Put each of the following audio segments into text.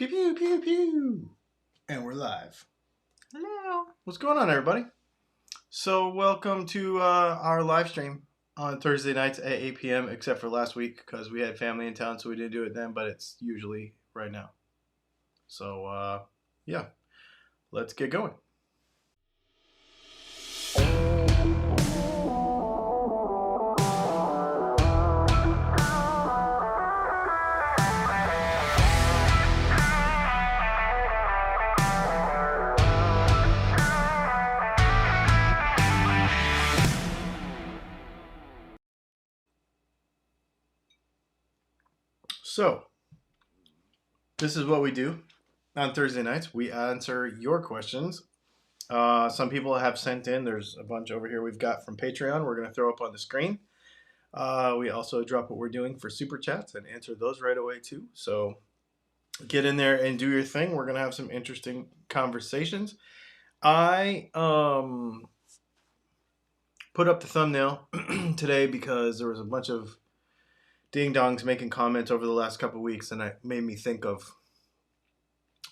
Pew, pew, pew, pew. And we're live. Hello. What's going on, everybody? So, welcome to our live stream on Thursday nights at 8 p.m., except for last week because we had family in town, so we didn't do it then, but it's usually right now. So, yeah, let's get going. So, this is what we do on Thursday nights. We answer your questions. Some people have sent in. There's a bunch over here we've got from Patreon. We're going to throw up on the screen. We also drop what we're doing for Super Chats and answer those right away, too. So, get in there and do your thing. We're going to have some interesting conversations. I put up the thumbnail today because there was a bunch of ding-dongs making comments over the last couple of weeks, and it made me think of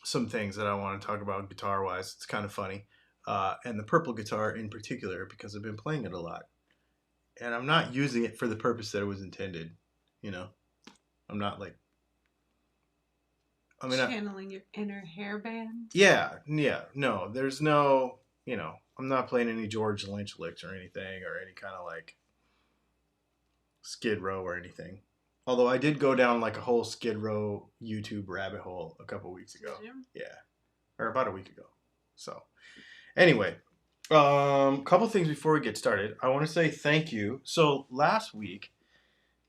some things that I want to talk about guitar-wise. It's kind of funny. And the purple guitar in particular, because I've been playing it a lot. And I'm not using it for the purpose that it was intended. You know? I'm not like... Channeling your inner hairband? Yeah. No, there's no... You know, I'm not playing any George Lynch licks or anything, or any kind of like Skid Row or anything. Although I did go down like a whole Skid Row YouTube rabbit hole a couple weeks ago. Yeah. Or about a week ago. So, anyway, couple things before we get started. I want to say thank you. So, last week,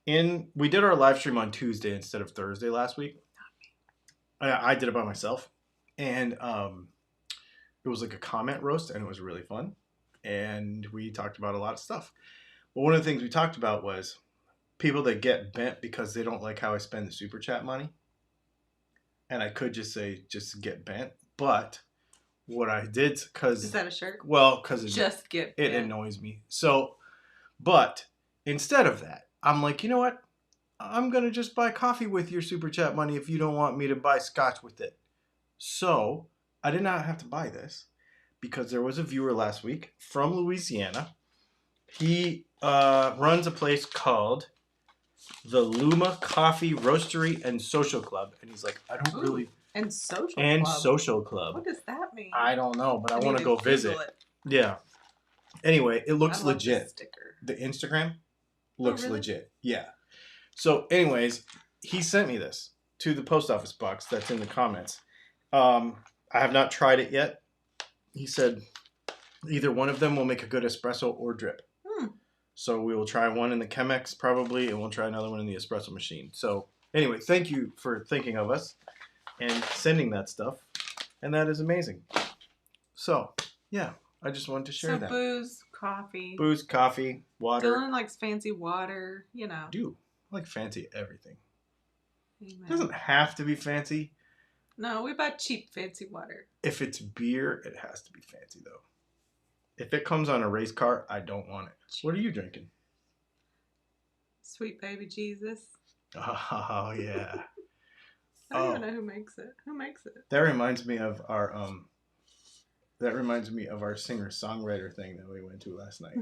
we did our live stream on Tuesday instead of Thursday last week. I did it by myself. And it was like a comment roast, and it was really fun. And we talked about a lot of stuff. But one of the things we talked about was people that get bent because they don't like how I spend the super chat money. And I could just say, just get bent. But what I did, because... Is that a shirt? Well, because it annoys me. So, but instead of that, I'm like, you know what? I'm going to just buy coffee with your super chat money if you don't want me to buy scotch with it. So, I did not have to buy this because there was a viewer last week from Louisiana. He runs a place called the Luma Coffee Roastery and Social Club. And he's like, I don't really... And social club. What does that mean? I don't know, but I want to go visit. Yeah. Anyway, it looks legit. The sticker. The Instagram looks really? legit. Yeah. So anyways, he sent me this to the post office box that's in the comments. I have not tried it yet. He said either one of them will make a good espresso or drip. So we will try one in the Chemex probably, and we'll try another one in the espresso machine. So anyway, thank you for thinking of us and sending that stuff. And that is amazing. So, yeah, I just wanted to share that. Booze, coffee. Booze, coffee, water. Dylan likes fancy water, you know. I do. I like fancy everything. Amen. It doesn't have to be fancy. No, we buy cheap fancy water. If it's beer, it has to be fancy, though. If it comes on a race car, I don't want it. What are you drinking? Sweet baby Jesus. Oh, yeah. I don't even know who makes it. Who makes it? That reminds me of our singer-songwriter thing that we went to last night.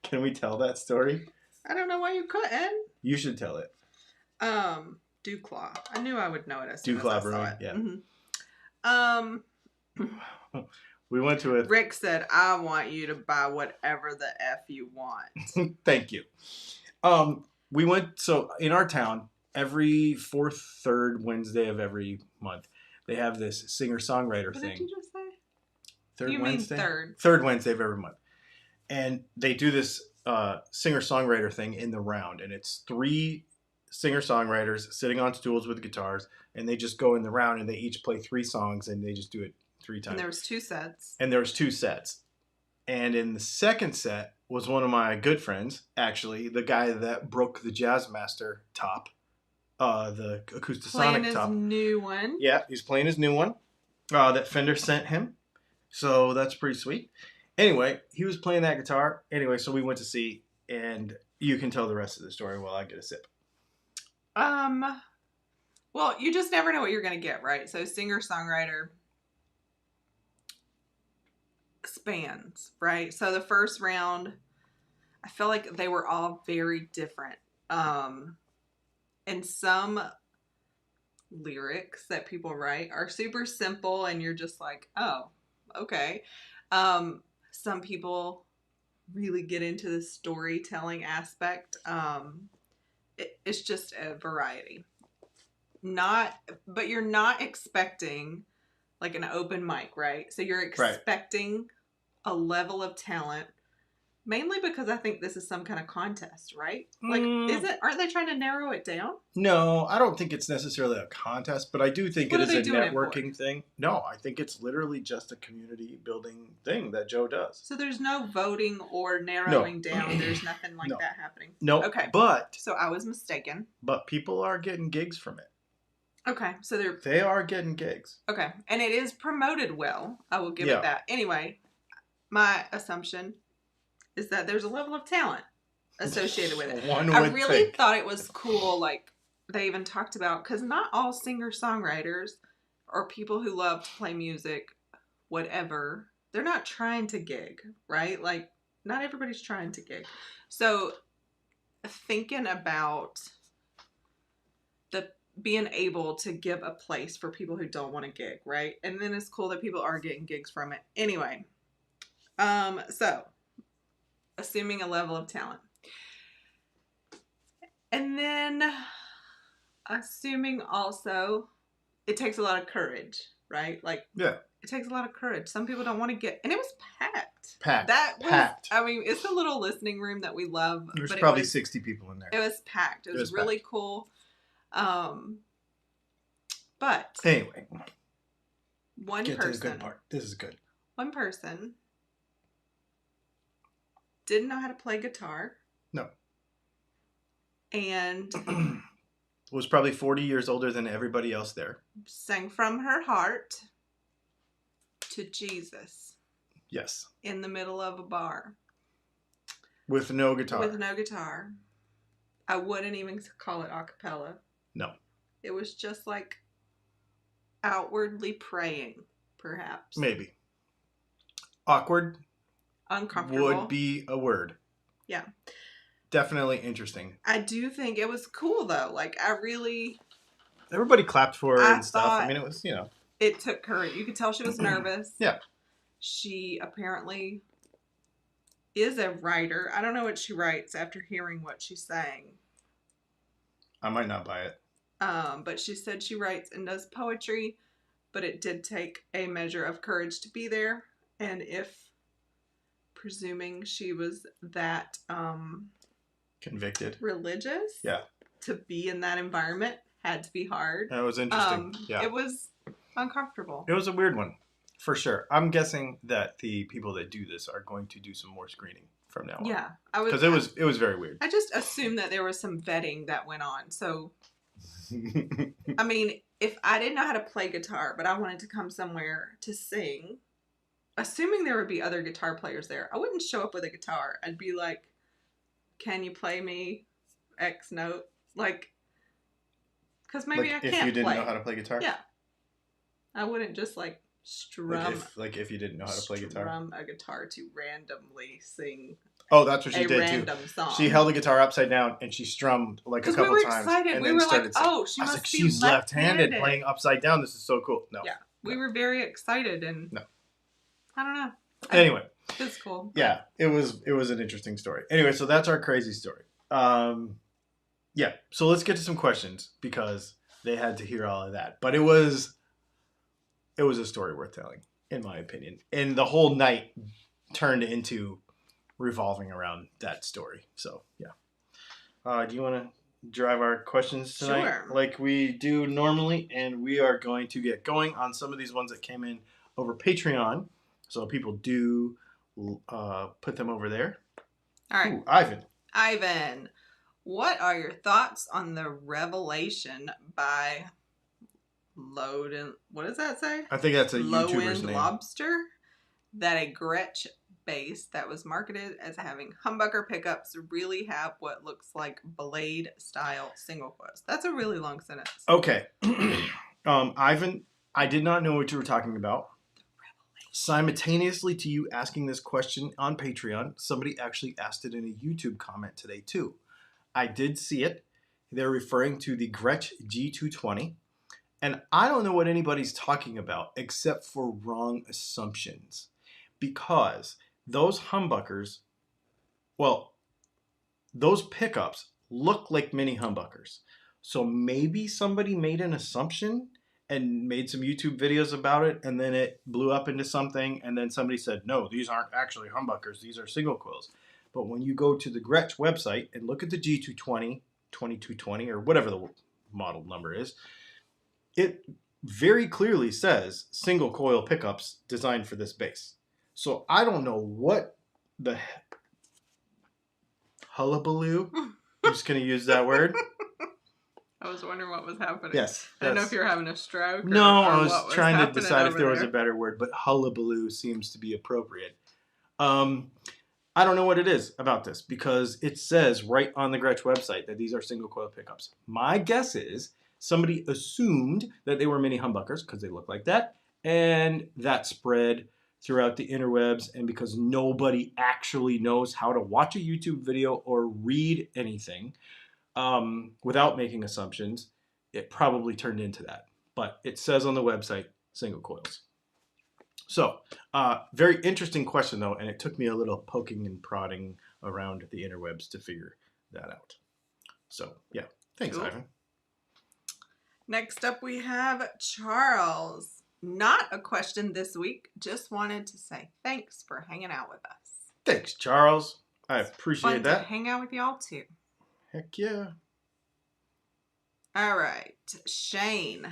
Can we tell that story? I don't know why you couldn't. You should tell it. Dewclaw. I knew I would know it as soon as I saw it. Yeah. We went to Rick said, I want you to buy whatever the F you want. Thank you. We went, so in our town, every third Wednesday of every month, they have this singer-songwriter thing. What did you just say? Third Wednesday? Mean third. Third Wednesday of every month. And they do this singer-songwriter thing in the round. And it's 3 singer-songwriters sitting on stools with guitars. And they just go in the round and they each play 3 songs and they just do it 3 times. And there was 2 sets. And in the second set was one of my good friends, actually, the guy that broke the Jazzmaster top. The Acoustasonic playing his top. New one. Yeah, he's playing his new one that Fender sent him. So that's pretty sweet. Anyway, he was playing that guitar. Anyway, so we went to see, and you can tell the rest of the story while I get a sip. Well, Well, you just never know what you're going to get, right? So singer-songwriter spans, right? So the first round, I feel like they were all very different. And some lyrics that people write are super simple and you're just like, oh, okay. Some people really get into the storytelling aspect. It's just a variety. But you're not expecting like an open mic, right? So you're expecting a level of talent, mainly because I think this is some kind of contest, right? Like, aren't they trying to narrow it down? No, I don't think it's necessarily a contest, but I do think it is a networking thing. No, I think it's literally just a community building thing that Joe does. So there's no voting or narrowing down. There's nothing like that happening. No. Okay. But. So I was mistaken. But people are getting gigs from it. Okay. So they are getting gigs. Okay. And it is promoted well. I will give it that. Anyway, my assumption is that there's a level of talent associated with it. I really thought it was cool, like they even talked about, because not all singer-songwriters or people who love to play music, whatever, they're not trying to gig, right? Like, not everybody's trying to gig. So, thinking about being able to give a place for people who don't want to gig, right? And then it's cool that people are getting gigs from it. Anyway, so assuming a level of talent. And then assuming also it takes a lot of courage, right? Like, it takes a lot of courage. Some people don't want to get, and it was packed. Packed. I mean, it's a little listening room that we love. There's probably 60 people in there. It was packed. It was really cool. But anyway, Get to the good part. This is good. One person didn't know how to play guitar. No. And was probably 40 years older than everybody else there. Sang from her heart to Jesus. Yes. In the middle of a bar. With no guitar. With no guitar. I wouldn't even call it a cappella. No. It was just like outwardly praying, perhaps. Maybe. Awkward. Uncomfortable. Would be a word. Yeah. Definitely interesting. I do think it was cool, though. Like, I really... Everybody clapped for her and stuff. I mean, it was, you know... It took courage. You could tell she was nervous. Yeah. She apparently is a writer. I don't know what she writes after hearing what she sang. I might not buy it. But she said she writes and does poetry, but it did take a measure of courage to be there. And if, presuming she was that convicted, religious, yeah, to be in that environment had to be hard. That was interesting. Yeah, it was uncomfortable. It was a weird one, for sure. I'm guessing that the people that do this are going to do some more screening from now on. Yeah, because it was very weird. I just assumed that there was some vetting that went on. So, I mean, if I didn't know how to play guitar, but I wanted to come somewhere to sing, assuming there would be other guitar players there, I wouldn't show up with a guitar. I'd be like, "Can you play me X note?" Like, because maybe I can't play. If you didn't know how to play guitar? Yeah. I wouldn't just like strum. If you didn't know how to play guitar. Strum a guitar to randomly sing. Oh, that's what she did random too. Song. She held the guitar upside down and she strummed like a couple times. We were excited. And we then were started like, singing. "Oh, she must be she's left-handed playing upside down. This is so cool." No. Yeah, we were very excited and no. I don't know. Anyway, it's cool. Yeah, it was an interesting story. Anyway, so that's our crazy story. Yeah, so let's get to some questions because they had to hear all of that. But it was a story worth telling, in my opinion. And the whole night turned into revolving around that story. So, yeah. Do you want to drive our questions tonight? Sure. Like we do normally. And we are going to get going on some of these ones that came in over Patreon. So people do put them over there. All right. Ooh, Ivan. What are your thoughts on the revelation by what does that say? I think that's a YouTuber's name. Lobster that a Gretsch bass that was marketed as having humbucker pickups really have what looks like blade style single coils. That's a really long sentence. Okay. Ivan, I did not know what you were talking about. Simultaneously to you asking this question on Patreon, somebody actually asked it in a YouTube comment today too. I did see it. They're referring to the Gretsch G220. And I don't know what anybody's talking about except for wrong assumptions. Because those humbuckers, well, those pickups look like mini humbuckers. So maybe somebody made an assumption and made some YouTube videos about it, and then it blew up into something, and then somebody said, no, these aren't actually humbuckers, these are single coils. But when you go to the Gretsch website and look at the G220, 2220, or whatever the model number is, it very clearly says single coil pickups designed for this bass. So I don't know what the heck. Hullabaloo? I'm just going to use that word. I was wondering what was happening. Yes. I don't know if you're having a stroke. No, I was trying to decide if there was a better word, but hullabaloo seems to be appropriate. I don't know what it is about this because it says right on the Gretsch website that these are single coil pickups. My guess is somebody assumed that they were mini humbuckers because they look like that, and that spread throughout the interwebs, and because nobody actually knows how to watch a YouTube video or read anything without making assumptions, it probably turned into that. But it says on the website, single coils. So, very interesting question though, and it took me a little poking and prodding around the interwebs to figure that out. So, yeah. Thanks, cool. Ivan. Next up we have Charles. Not a question this week. Just wanted to say thanks for hanging out with us. Thanks, Charles. I appreciate that. To hang out with y'all too. Heck yeah. All right, Shane.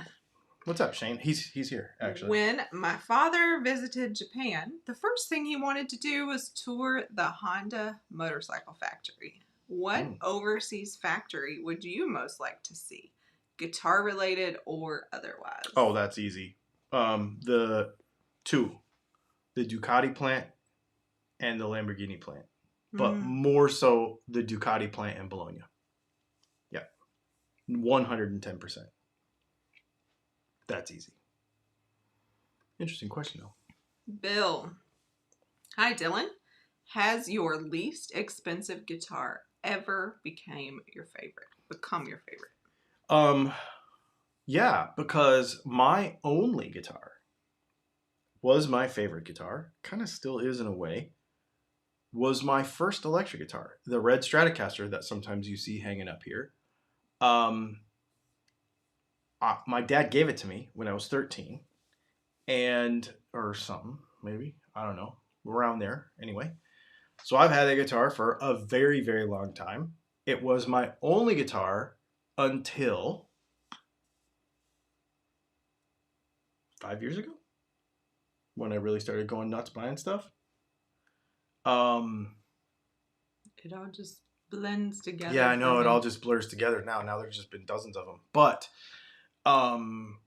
What's up, Shane? He's here, actually. When my father visited Japan, the first thing he wanted to do was tour the Honda motorcycle factory. What overseas factory would you most like to see? Guitar related or otherwise? Oh, that's easy. The Ducati plant and the Lamborghini plant, but more so the Ducati plant in Bologna. Yeah, 110%. That's easy. Interesting question though. Bill, hi Dylan. Has your least expensive guitar ever become your favorite? Yeah, because my only guitar was my favorite guitar, kind of still is in a way, was my first electric guitar, the red Stratocaster that sometimes you see hanging up here. My dad gave it to me when I was 13, or something, maybe, I don't know, around there, anyway. So I've had that guitar for a very, very long time. It was my only guitar until 5 years ago, when I really started going nuts buying stuff. It all just blends together. Yeah, I know, it all just blurs together now. Now there's just been dozens of them. But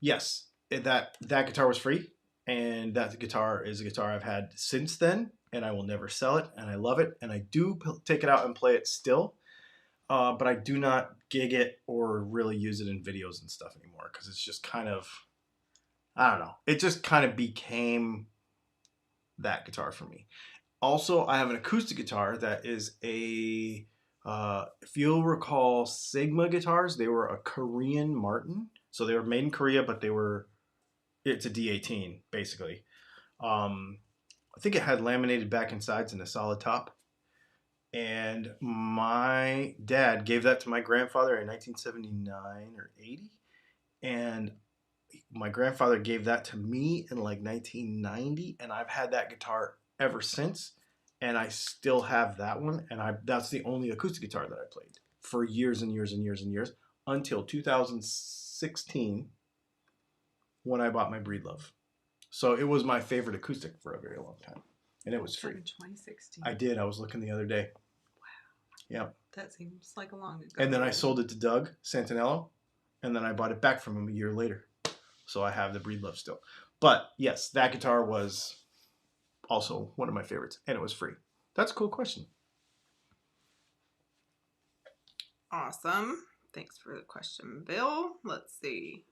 yes, that guitar was free, and that guitar is a guitar I've had since then, and I will never sell it, and I love it, and I do take it out and play it still. But I do not gig it or really use it in videos and stuff anymore because it's just kind of, I don't know. It just kind of became that guitar for me. Also, I have an acoustic guitar that is a, if you'll recall Sigma guitars, they were a Korean Martin. So they were made in Korea, but it's a D18 basically. I think it had laminated back and sides and a solid top. And my dad gave that to my grandfather in 1979 or 80. And my grandfather gave that to me in like 1990. And I've had that guitar ever since. And I still have that one. And that's the only acoustic guitar that I played for years and years and years and years until 2016 when I bought my Breedlove. So it was my favorite acoustic for a very long time. And it was free. In 2016. I did. I was looking the other day. Wow. Yep. That seems like a long ago. And then I sold it to Doug Santinello. And then I bought it back from him a year later. So I have the Breedlove still. But yes, that guitar was also one of my favorites, and it was free. That's a cool question. Awesome. Thanks for the question, Bill. Let's see.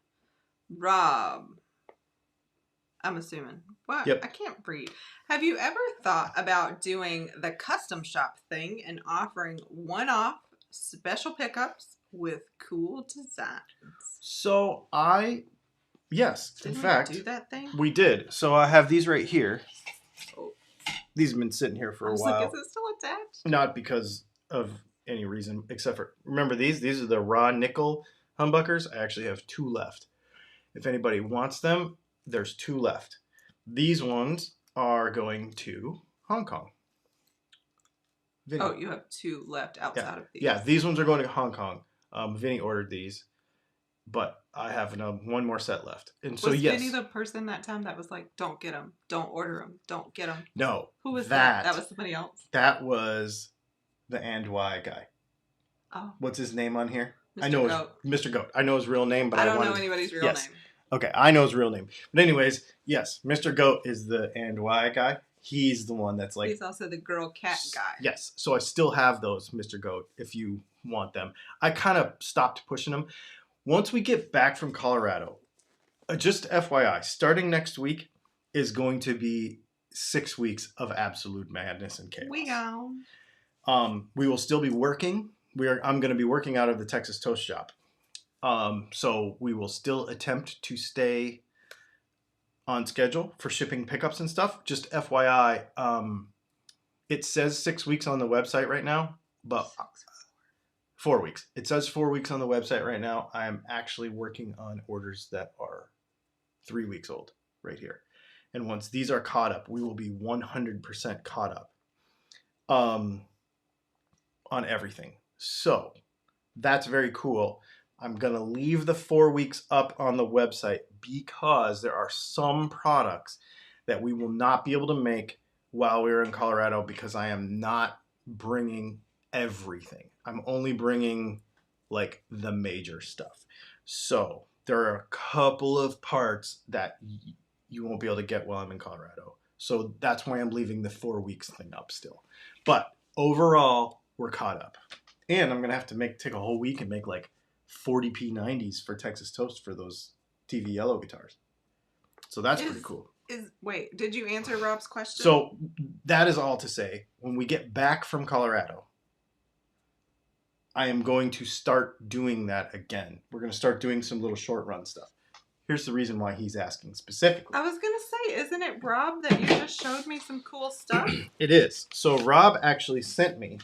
Rob. I'm assuming. What? Yep. I can't read. Have you ever thought about doing the custom shop thing and offering one-off special pickups with cool designs? So yes. Didn't in fact, we do that thing? We did. So I have these right here. Oh. These have been sitting here for a while. Like, is it still attached? Not because of any reason, except for, remember these? These are the raw nickel humbuckers. I actually have 2 left. If anybody wants them, there's 2 left. These ones are going to Hong Kong. Vinny. Oh, you have 2 left outside of these. Yeah, these ones are going to Hong Kong. Vinny ordered these, but I have 1 more set left. And so, was Vinny the person that time that was like, don't get them, don't order them, don't get them? No. Who was that? That was somebody else. That was the And Why guy. Oh. What's his name on here? Mr. I know Goat. Mr. Goat. I know his real name, but I don't know anybody's real name. Okay, I know his real name. But anyways, yes, Mr. Goat is the And Why guy. He's the one that's like... He's also the girl cat guy. Yes, so I still have those, Mr. Goat, if you want them. I kind of stopped pushing them. Once we get back from Colorado, just FYI, starting next week is going to be 6 weeks of absolute madness and chaos. We go. We will still be working. I'm going to be working out of the Texas Toast Shop. So we will still attempt to stay on schedule for shipping pickups and stuff. Just FYI, it says 6 weeks on the website right now, but 4 weeks. It says 4 weeks on the website right now. I am actually working on orders that are 3 weeks old right here. And once these are caught up, we will be 100% caught up on everything. So that's very cool. I'm going to leave the 4 weeks up on the website because there are some products that we will not be able to make while we're in Colorado because I am not bringing everything. I'm only bringing like the major stuff. So there are a couple of parts that you won't be able to get while I'm in Colorado. So that's why I'm leaving the 4 weeks thing up still. But overall, we're caught up. And I'm going to have to take a whole week and make like 40 P90s for Texas Toast for those TV yellow guitars. So that's pretty cool. Wait, did you answer Rob's question? So that is all to say, when we get back from Colorado, I am going to start doing that again. We're going to start doing some little short run stuff. Here's the reason why he's asking specifically. I was going to say, isn't it Rob that you just showed me some cool stuff? It is. So Rob actually sent me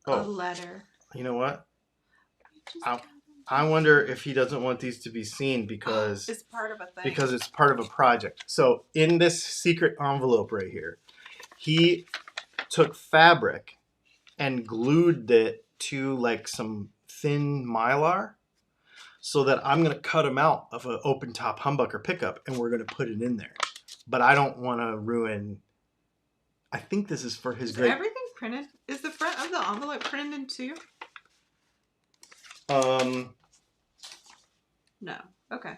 a letter. You know what? I wonder if he doesn't want these to be seen because it's part of a thing. Because it's part of a project. So in this secret envelope right here, he took fabric and glued it to like some thin mylar so that I'm going to cut him out of an open top humbucker pickup and we're going to put it in there. But I don't want to ruin... I think this is for his great... Everything printed? Is the front of the envelope printed in two? No. Okay.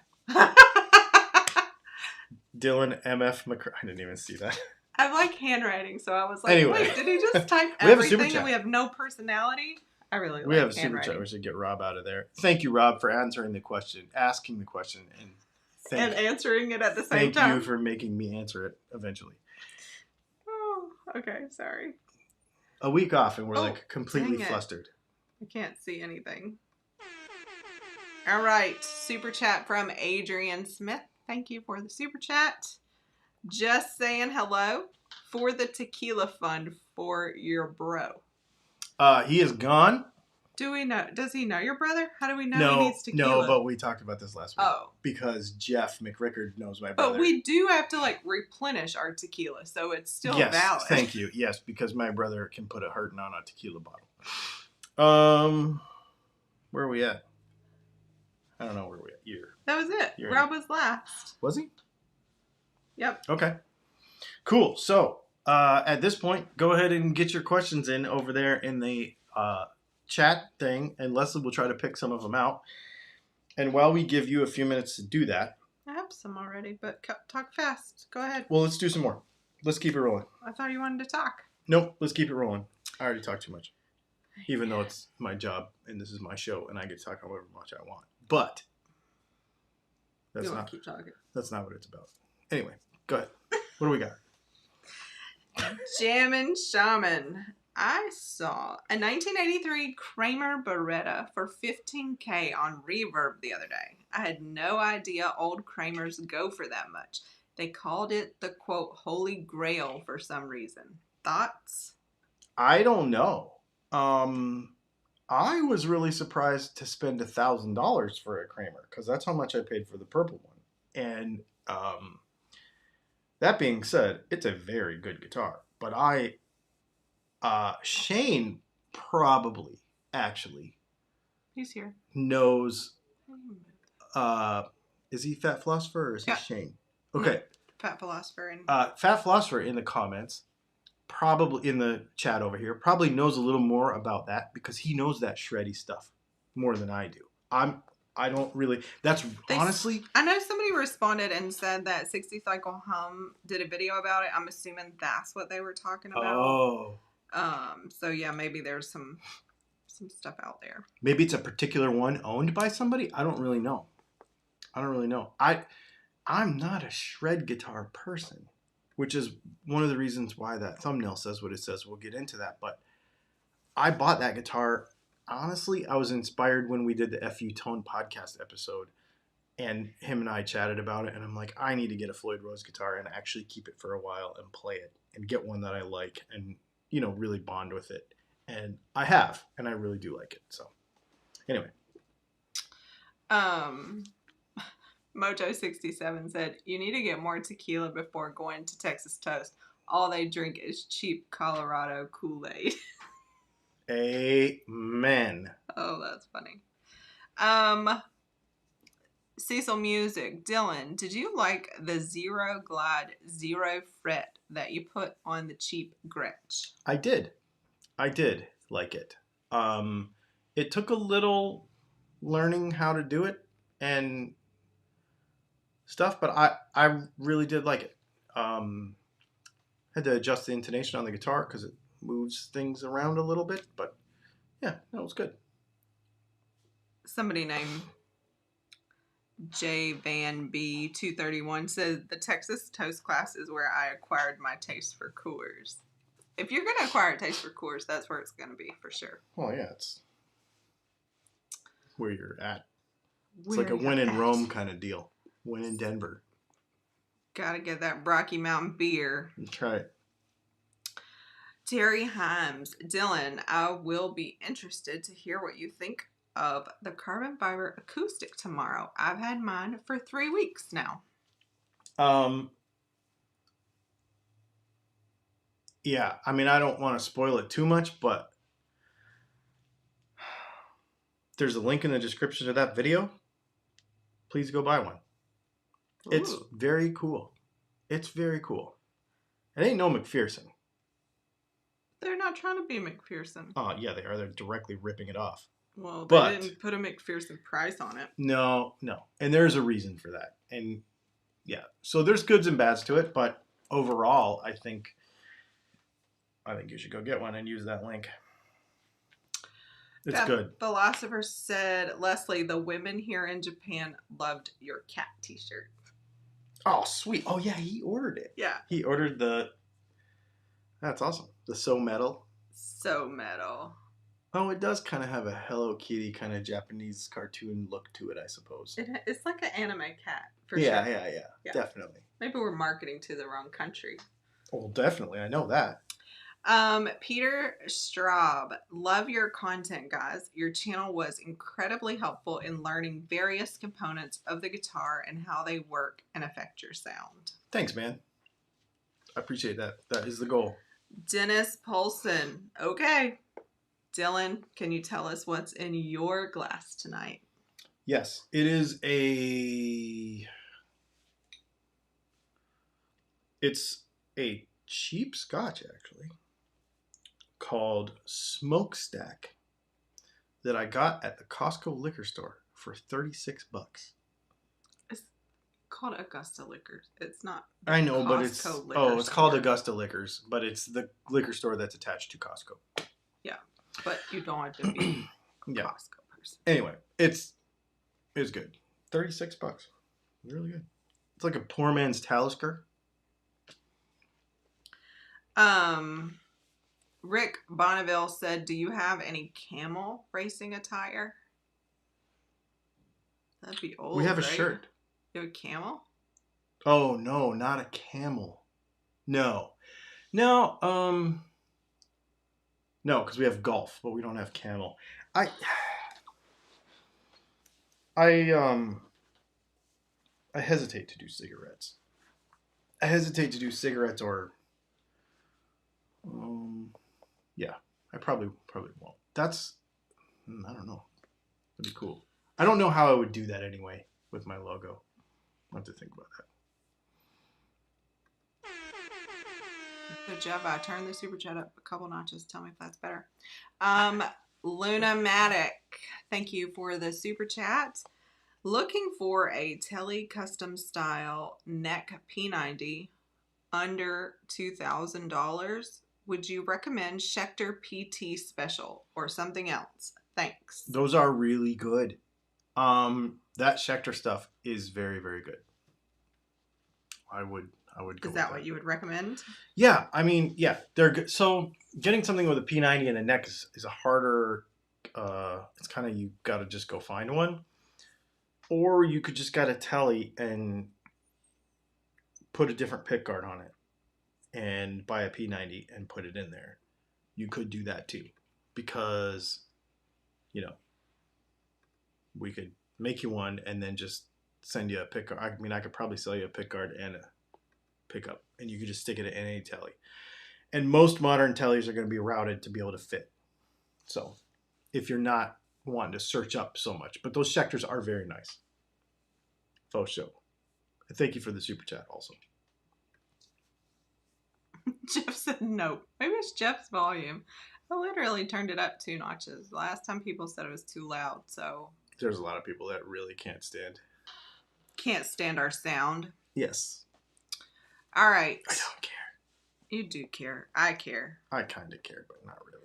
Dylan MF McCray. I didn't even see that. I like handwriting, so I was like, anyway. Wait, did he just type everything and we have no personality? I really like handwriting. We have a super chat. We should get Rob out of there. Thank you, Rob, for answering the question, asking the question, and answering it at the same time. Thank you for making me answer it eventually. Oh, okay. Sorry. A week off and we're like completely flustered. I can't see anything. All right. Super chat from Adrian Smith. Thank you for the super chat. Just saying hello for the tequila fund for your bro. He is gone. Do we know? Does he know your brother? How do we know he needs tequila? No, but we talked about this last week. Oh. Because Jeff McRickard knows my brother. But we do have to like replenish our tequila, so it's still valid. Thank you. Yes, because my brother can put a hurtin' on a tequila bottle. Where are we at? I don't know where we're at. That was it. Rob was last. Was he? Yep. Okay. Cool. So, at this point, go ahead and get your questions in over there in the chat thing, and Leslie will try to pick some of them out. And while we give you a few minutes to do that, I have some already, but talk fast. Go ahead. Well, let's do some more. Let's keep it rolling. I thought you wanted to talk. Nope, let's keep it rolling. I already talked too much. Even though it's my job and this is my show and I get to talk however much I want. But that's not keep talking. That's not what it's about. Anyway, go ahead. What do we got? Jammin' Shaman. I saw a 1983 Kramer Beretta for $15,000 on Reverb the other day. I had no idea old Kramers go for that much. They called it the, quote, Holy Grail for some reason. Thoughts? I don't know. I was really surprised to spend $1,000 for a Kramer because that's how much I paid for the purple one. And that being said, it's a very good guitar. But Shane probably actually he's here knows. Is he Fat Philosopher or is he Shane? Okay, no, Fat Philosopher. Fat Philosopher in the comments. Probably in the chat over here, probably knows a little more about that because he knows that shreddy stuff more than I do. I don't really. Honestly. I know somebody responded and said that 60 Cycle Hum did a video about it. I'm assuming that's what they were talking about. Oh. So yeah, maybe there's some stuff out there. Maybe it's a particular one owned by somebody. I don't really know. I'm not a shred guitar person. Which is one of the reasons why that thumbnail says what it says. We'll get into that. But I bought that guitar. Honestly, I was inspired when we did the FU Tone podcast episode. And him and I chatted about it. And I'm like, I need to get a Floyd Rose guitar and actually keep it for a while and play it. And get one that I like and, really bond with it. And I have. And I really do like it. So, anyway. Mojo67 said, you need to get more tequila before going to Texas Toast. All they drink is cheap Colorado Kool-Aid. Amen. Oh, that's funny. Cecil Music. Dylan, did you like the Zero Glide Zero Fret that you put on the cheap Gretsch? I did like it. It took a little learning how to do it and stuff, but I really did like it. Had to adjust the intonation on the guitar because it moves things around a little bit, but yeah, that was good. Somebody named J Van B 231 says the Texas Toast class is where I acquired my taste for Coors. If you're gonna acquire a taste for Coors, that's where it's gonna be for sure. Well, yeah, it's where you're at. It's like a when in Rome kind of deal. When in Denver. Gotta get that Rocky Mountain beer. That's right. Terry Himes. Dylan, I will be interested to hear what you think of the carbon fiber acoustic tomorrow. I've had mine for 3 weeks now. Yeah, I mean, I don't want to spoil it too much, but there's a link in the description to that video. Please go buy one. Ooh. It's very cool. It ain't no McPherson. They're not trying to be McPherson. Oh, yeah, they are. They're directly ripping it off. Well, they didn't put a McPherson price on it. No. And there's a reason for that. And, yeah. So there's goods and bads to it, but overall, I think you should go get one and use that link. It's good. Philosopher said, Leslie, the women here in Japan loved your cat t-shirt. Oh, sweet. Oh, yeah, he ordered it. Yeah. He ordered that's awesome. The So Metal. Oh, it does kind of have a Hello Kitty kind of Japanese cartoon look to it, I suppose. It's like an anime cat, for sure. Yeah, definitely. Maybe we're marketing to the wrong country. Well, definitely. I know that. Peter Straub, love your content, guys. Your channel was incredibly helpful in learning various components of the guitar and how they work and affect your sound. Thanks, man. I appreciate that. That is the goal. Dennis Polson. Okay. Dylan, can you tell us what's in your glass tonight? Yes, it is it's a cheap scotch, actually, called Smokestack that I got at the Costco liquor store for $36. called Augusta Liquors. It's not. I know, but it's called Augusta Liquors, but it's the liquor store that's attached to Costco. Yeah, but you don't have to be a Costco person. Anyway, it's good. $36, really good. It's like a poor man's Talisker. Rick Bonneville said, "Do you have any camel racing attire?" That'd be old. We have a shirt. You have a camel? Oh no, not a camel. No, because we have golf, but we don't have camel. I hesitate to do cigarettes. I hesitate to do cigarettes or yeah, I probably won't. That's, I don't know. That'd be cool. I don't know how I would do that anyway with my logo. I'll have to think about that. Good job. I turned the super chat up a couple notches. Tell me if that's better. Luna Matic, thank you for the super chat. Looking for a Tele custom style neck P90 under $2,000. Would you recommend Schecter PT Special or something else? Thanks. Those are really good. That Schecter stuff is very, very good. I would go. Is that what you would recommend? Yeah, I mean, yeah, they're good. So getting something with a P90 in the neck is a harder. It's kind of, you got to just go find one, or you could just got a Tele and put a different pick guard on it and buy a P90 and put it in there. You could do that too, because we could make you one and then just send you a pick guard. I mean, I could probably sell you a pick guard and a pickup, and you could just stick it in any Tele. And most modern Teles are going to be routed to be able to fit. So if you're not wanting to search up so much, but those Schecters are very nice. Faux show. And thank you for the super chat also. Jeff said no. Maybe it's Jeff's volume. I literally turned it up 2 notches. Last time people said it was too loud, so. There's a lot of people that really can't stand our sound. Yes. All right. I don't care. You do care. I care. I kind of care, but not really.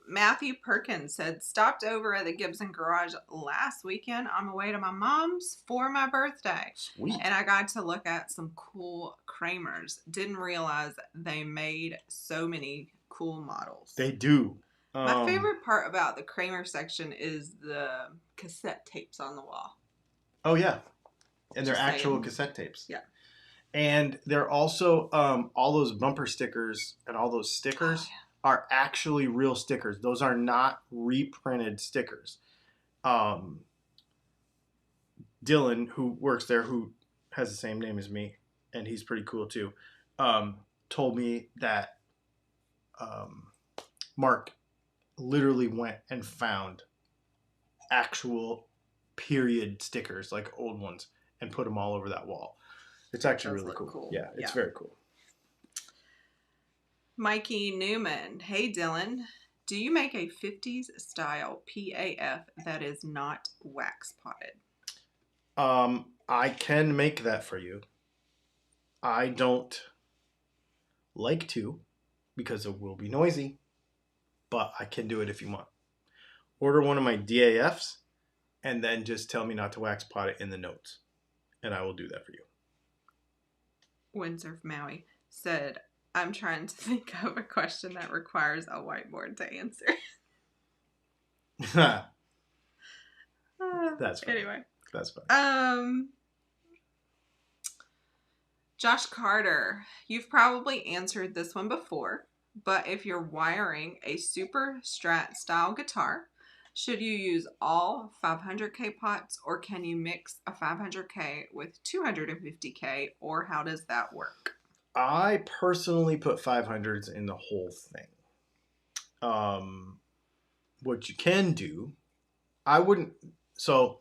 Matthew Perkins said, stopped over at the Gibson garage last weekend on my way to my mom's for my birthday. Sweet. And I got to look at some cool Kramers. Didn't realize they made so many cool models. They do. My favorite part about the Kramer section is the cassette tapes on the wall. Oh, yeah. And they're actual cassette tapes. Yeah. And they're also, all those bumper stickers and all those stickers are actually real stickers. Those are not reprinted stickers. Dylan, who works there, who has the same name as me, and he's pretty cool too, told me that Mark literally went and found actual period stickers, like old ones, and put them all over that wall. It's actually really cool. Yeah, it's very cool. Mikey Newman. Hey, Dylan. Do you make a 50s style PAF that is not wax potted? I can make that for you. I don't like to because it will be noisy, but I can do it if you want. Order one of my DAFs and then just tell me not to wax pot it in the notes, and I will do that for you. Windsurf Maui said, I'm trying to think of a question that requires a whiteboard to answer. That's fine. Anyway. That's fine. Josh Carter, you've probably answered this one before, but if you're wiring a super strat style guitar, should you use all 500K pots, or can you mix a 500K with 250K, or how does that work? I personally put 500s in the whole thing. What you can do, I wouldn't, so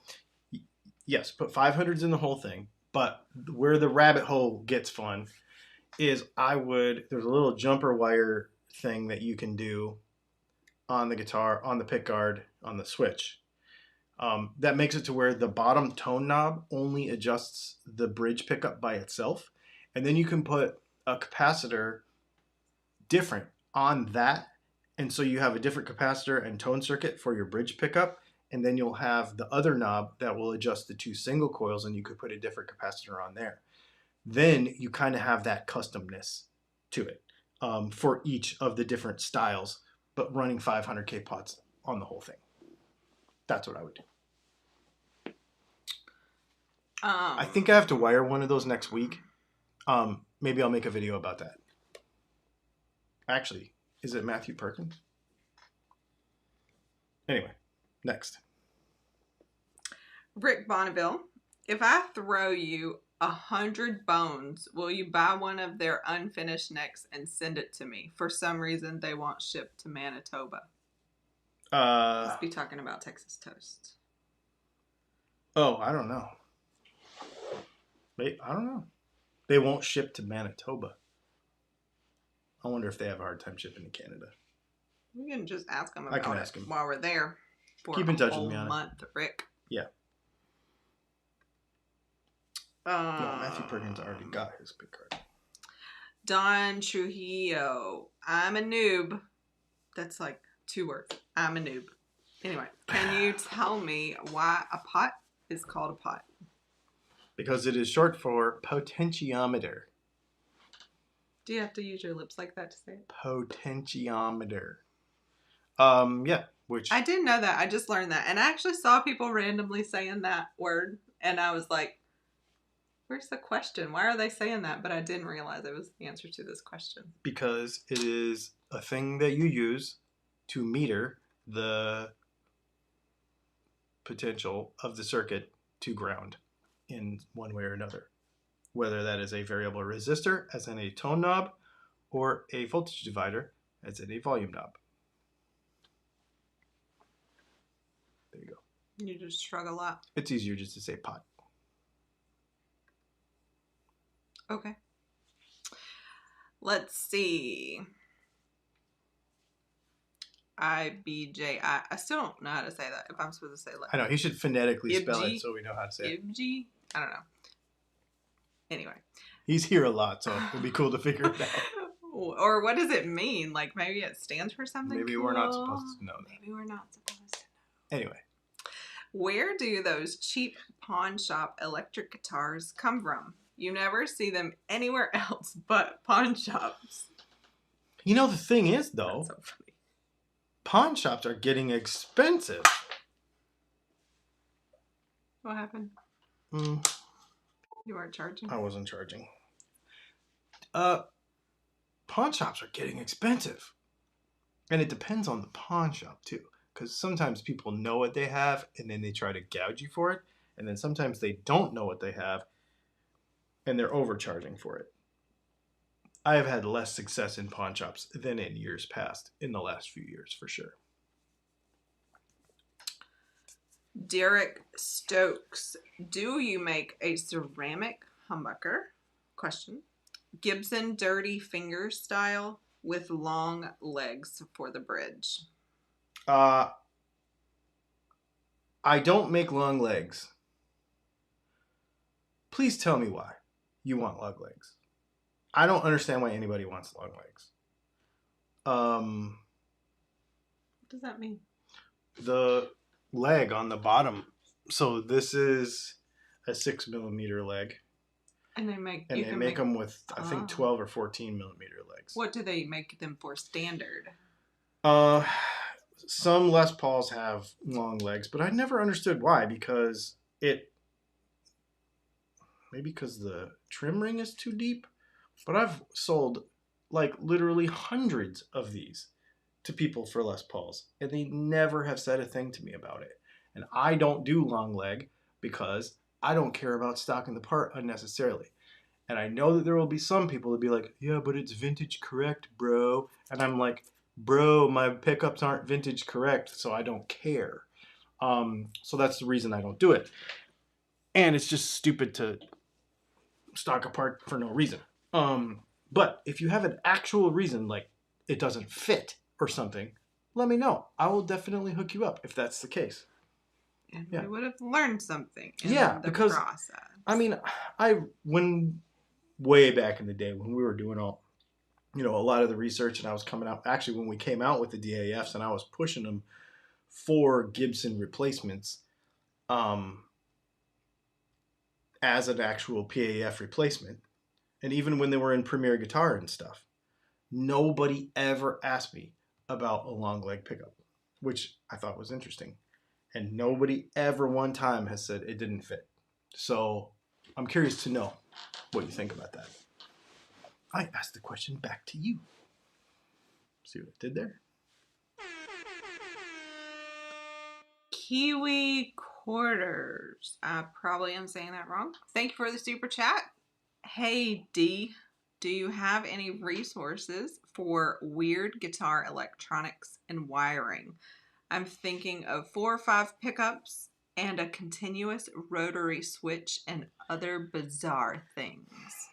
yes, put 500s in the whole thing, but where the rabbit hole gets fun is there's a little jumper wire thing that you can do on the guitar, on the pick guard, on the switch. that makes it to where the bottom tone knob only adjusts the bridge pickup by itself. And then you can put a capacitor different on that. And so you have a different capacitor and tone circuit for your bridge pickup. And then you'll have the other knob that will adjust the 2 single coils, and you could put a different capacitor on there. Then you kind of have that customness to it for each of the different styles, but running 500K pots on the whole thing. That's what I would do. I think I have to wire one of those next week. Maybe I'll make a video about that. Actually, is it Matthew Perkins? Anyway, next. Rick Bonneville. If I throw you 100 bones, will you buy one of their unfinished necks and send it to me? For some reason, they won't ship to Manitoba. Let's be talking about Texas toast. Oh, I don't know. Wait, I don't know. They won't ship to Manitoba. I wonder if they have a hard time shipping to Canada. We can just ask them about it while we're there. For Keep in touch with me on month, Rick. Yeah. No, Matthew Perkins already got his big card. Don Trujillo. I'm a noob. That's like 2 words. I'm a noob. Anyway, can you tell me why a pot is called a pot? Because it is short for potentiometer. Do you have to use your lips like that to say it? Potentiometer. Yeah. Which I didn't know that. I just learned that. And I actually saw people randomly saying that word. And I was like, where's the question? Why are they saying that? But I didn't realize it was the answer to this question. Because it is a thing that you use to meter the potential of the circuit to ground in one way or another. Whether that is a variable resistor, as in a tone knob, or a voltage divider, as in a volume knob. There you go. You just shrug a lot. It's easier just to say pot. Okay. Let's see. IBJ. I still don't know how to say that. If I'm supposed to say like. I know. He should phonetically spell it so we know how to say it. IBG? I don't know. Anyway. He's here a lot, so it'd be cool to figure it out. Or what does it mean? Like maybe it stands for something. Maybe cool. We're not supposed to know that. Maybe we're not supposed to know. Anyway. Where do those cheap pawn shop electric guitars come from? You never see them anywhere else but pawn shops. You know, the thing is, though, that's so funny. Pawn shops are getting expensive. What happened? You weren't charging? I wasn't charging. Pawn shops are getting expensive. And it depends on the pawn shop, too. Because sometimes people know what they have, and then they try to gouge you for it. And then sometimes they don't know what they have, and they're overcharging for it. I have had less success in pawn shops than in years past, in the last few years, for sure. Derek Stokes, do you make a ceramic humbucker? Question. Gibson dirty finger style with long legs for the bridge. I don't make long legs. Please tell me why you want long legs. I don't understand why anybody wants long legs. What does that mean? The leg on the bottom. So this is a 6mm leg. And they make them with I think 12 or 14mm legs. What do they make them for standard? Some Les Pauls have long legs, but I never understood why. Maybe because the trim ring is too deep. But I've sold like literally hundreds of these to people for Les Pauls, and they never have said a thing to me about it. And I don't do long leg because I don't care about stocking the part unnecessarily. And I know that there will be some people that be like, yeah, but it's vintage correct, bro. And I'm like, bro, my pickups aren't vintage correct, so I don't care. So that's the reason I don't do it. And it's just stupid to stock a part for no reason. But if you have an actual reason, like it doesn't fit or something, let me know. I will definitely hook you up if that's the case. And we would have learned something in the because, process. I mean, when way back in the day when we were doing a lot of the research, and I was coming out, actually when we came out with the DAFs and I was pushing them for Gibson replacements, as an actual PAF replacement, and even when they were in Premier Guitar and stuff, nobody ever asked me about a long leg pickup, which I thought was interesting. And nobody ever one time has said it didn't fit. So I'm curious to know what you think about that. I asked the question back to you. See what I did there? Kiwi Quarters. I probably am saying that wrong. Thank you for the super chat. Hey D, do you have any resources for weird guitar electronics and wiring? I'm thinking of 4 or 5 pickups and a continuous rotary switch and other bizarre things.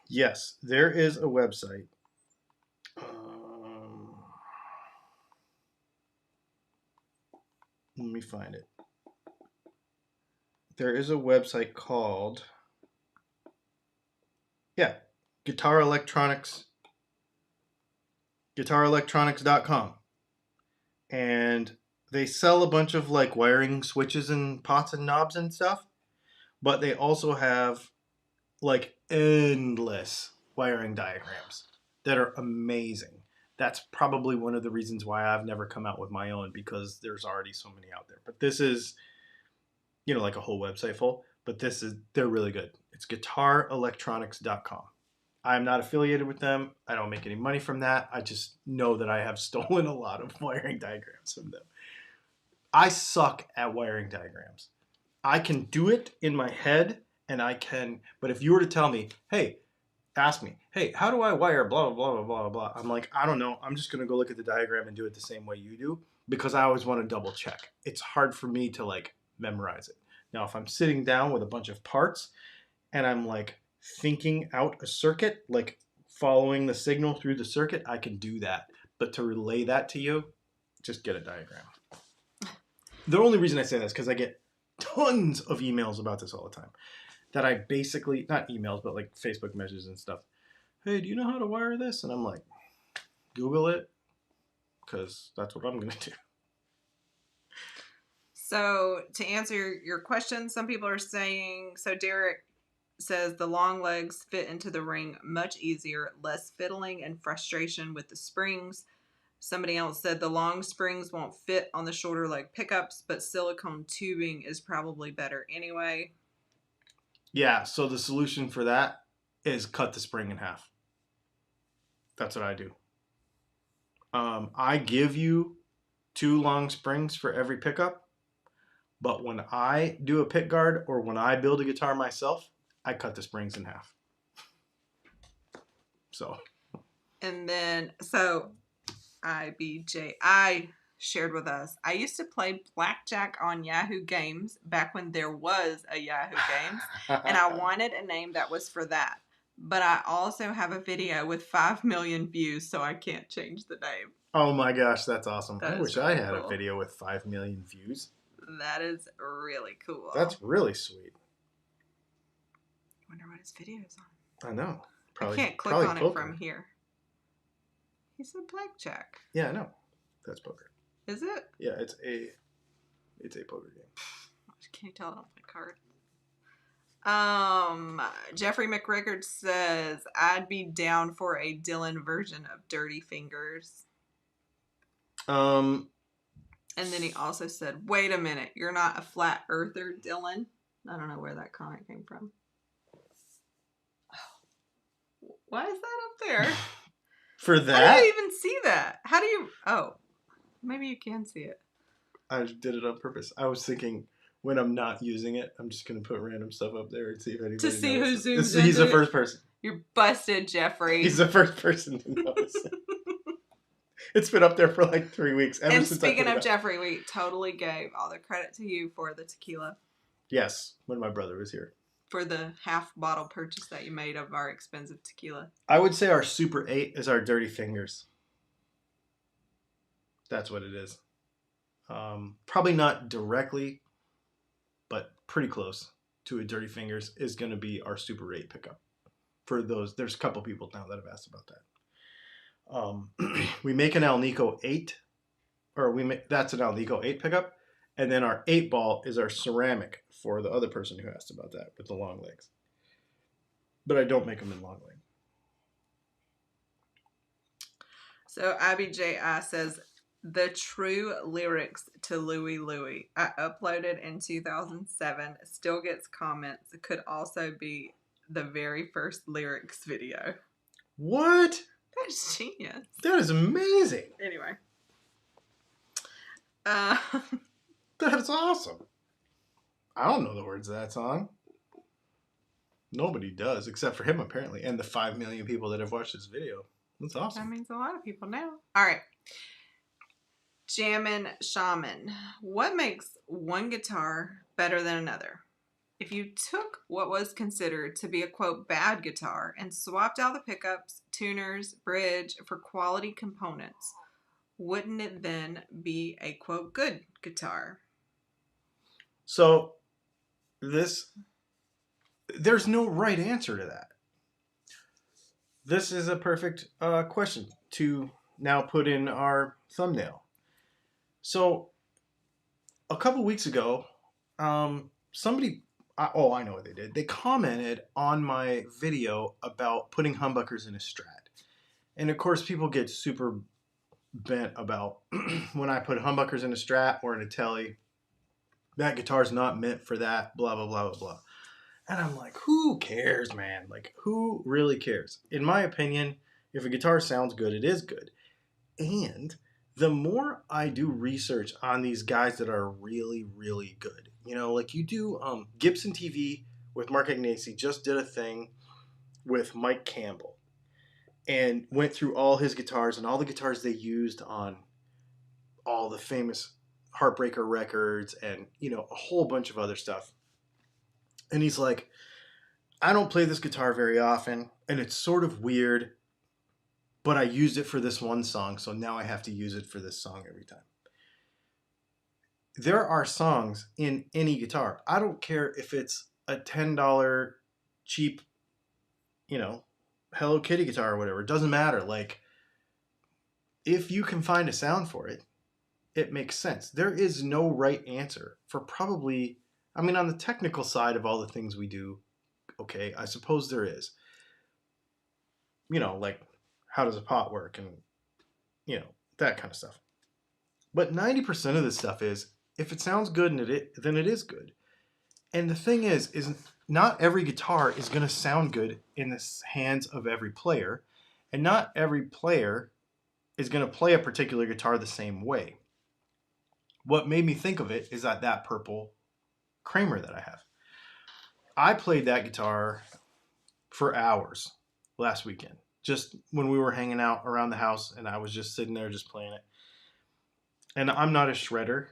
Yes, there is a website. Let me find it. There is a website called guitarelectronics.com. And they sell a bunch of like wiring switches and pots and knobs and stuff, but they also have like endless wiring diagrams that are amazing. That's probably one of the reasons why I've never come out with my own, because there's already so many out there. But this is, like a whole website full, but they're really good. It's guitarelectronics.com. I'm not affiliated with them. I don't make any money from that. I just know that I have stolen a lot of wiring diagrams from them. I suck at wiring diagrams. I can do it in my head, but if you were to tell me, ask me, how do I wire blah, blah, blah, blah, blah, I'm like, I don't know. I'm just going to go look at the diagram and do it the same way you do, because I always want to double check. It's hard for me to like memorize it. Now, if I'm sitting down with a bunch of parts and I'm like thinking out a circuit, like following the signal through the circuit, I can do that. But to relay that to you, just get a diagram. The only reason I say that is because I get tons of emails about this all the time. That I basically, not emails, but like Facebook messages and stuff. Hey, do you know how to wire this? And I'm like, Google it, because that's what I'm going to do. So to answer your question, some people are saying, so Derek says the long legs fit into the ring much easier, less fiddling and frustration with the springs. Somebody else said the long springs won't fit on the shorter leg pickups, but silicone tubing is probably better anyway. Yeah, so the solution for that is cut the spring in half. That's what I do. I give you 2 long springs for every pickup, but when I do a pick guard or when I build a guitar myself, I cut the springs in half. So. And then, IBJ, shared with us, I used to play blackjack on Yahoo Games back when there was a Yahoo Games, and I wanted a name that was for that. But I also have a video with 5 million views, so I can't change the name. Oh my gosh, that's awesome. I wish I had a video with 5 million views. That is really cool. That's really sweet. I wonder what his video is on. I know. I can't click on it from here. He said blackjack. Yeah, I know. That's poker. Is it? Yeah, it's a poker game. Can you tell it on my card? Jeffrey McRickard says, I'd be down for a Dylan version of Dirty Fingers. And then he also said, wait a minute, you're not a flat earther, Dylan? I don't know where that comment came from. Why is that up there? For that? How do you even see that? How do you... Oh, maybe you can see it. I did it on purpose. I was thinking, when I'm not using it, I'm just going to put random stuff up there and see if anybody to see knows who zooms in. He's the first person. You're busted, Jeffrey. He's the first person to notice it. It's been up there for like 3 weeks. And speaking of Jeffrey, we totally gave all the credit to you for the tequila. Yes, when my brother was here. For the half bottle purchase that you made of our expensive tequila. I would say our Super 8 is our Dirty Fingers. That's what it is. Probably not directly but pretty close to a Dirty Fingers, is going to be our Super 8 pickup. For those, there's a couple people now that have asked about that. We make an Alnico 8, that's an Alnico 8 pickup, and then our 8 ball is our ceramic for the other person who asked about that with the long legs. But I don't make them in long leg. So Abby J.I. says, the true lyrics to Louie Louie. I uploaded in 2007. Still gets comments. It could also be the very first lyrics video. What? That's genius. That is amazing. Anyway. That's awesome. I don't know the words of that song. Nobody does, except for him, apparently, and the 5 million people that have watched this video. That's awesome. That means a lot of people now. All right. Jammin' Shaman. What makes one guitar better than another? If you took what was considered to be a, quote, bad guitar and swapped out the pickups, tuners, bridge for quality components, wouldn't it then be a, quote, good guitar? So, there's no right answer to that. This is a perfect question to now put in our thumbnail. So, a couple weeks ago, somebody, I know what they did. They commented on my video about putting humbuckers in a Strat. And of course, people get super bent about when I put humbuckers in a Strat or in a Tele. That guitar's not meant for that, blah, blah, blah, blah, blah. And I'm like, who cares, man? Like, who really cares? In my opinion, if a guitar sounds good, it is good. And the more I do research on these guys that are really, really good, you know, like you do Gibson TV with Mark Ignacy just did a thing with Mike Campbell and went through all his guitars and all the guitars they used on all the famous Heartbreaker records and, you know, a whole bunch of other stuff. And he's like, I don't play this guitar very often, and it's sort of weird, but I used it for this one song, so now I have to use it for this song every time. There are songs in any guitar. I don't care if it's a $10 cheap, you know, Hello Kitty guitar or whatever. It doesn't matter. Like, if you can find a sound for it, it makes sense. There is no right answer for probably... I mean, on the technical side of all the things we do, okay, I suppose there is. You know, like, how does a pot work and, you know, that kind of stuff. But 90% of this stuff is, if it sounds good, then it is good. And the thing is not every guitar is going to sound good in the hands of every player. And not every player is going to play a particular guitar the same way. What made me think of it is that purple Kramer that I have. I played that guitar for hours last weekend, just when we were hanging out around the house and I was just sitting there just playing it. And I'm not a shredder.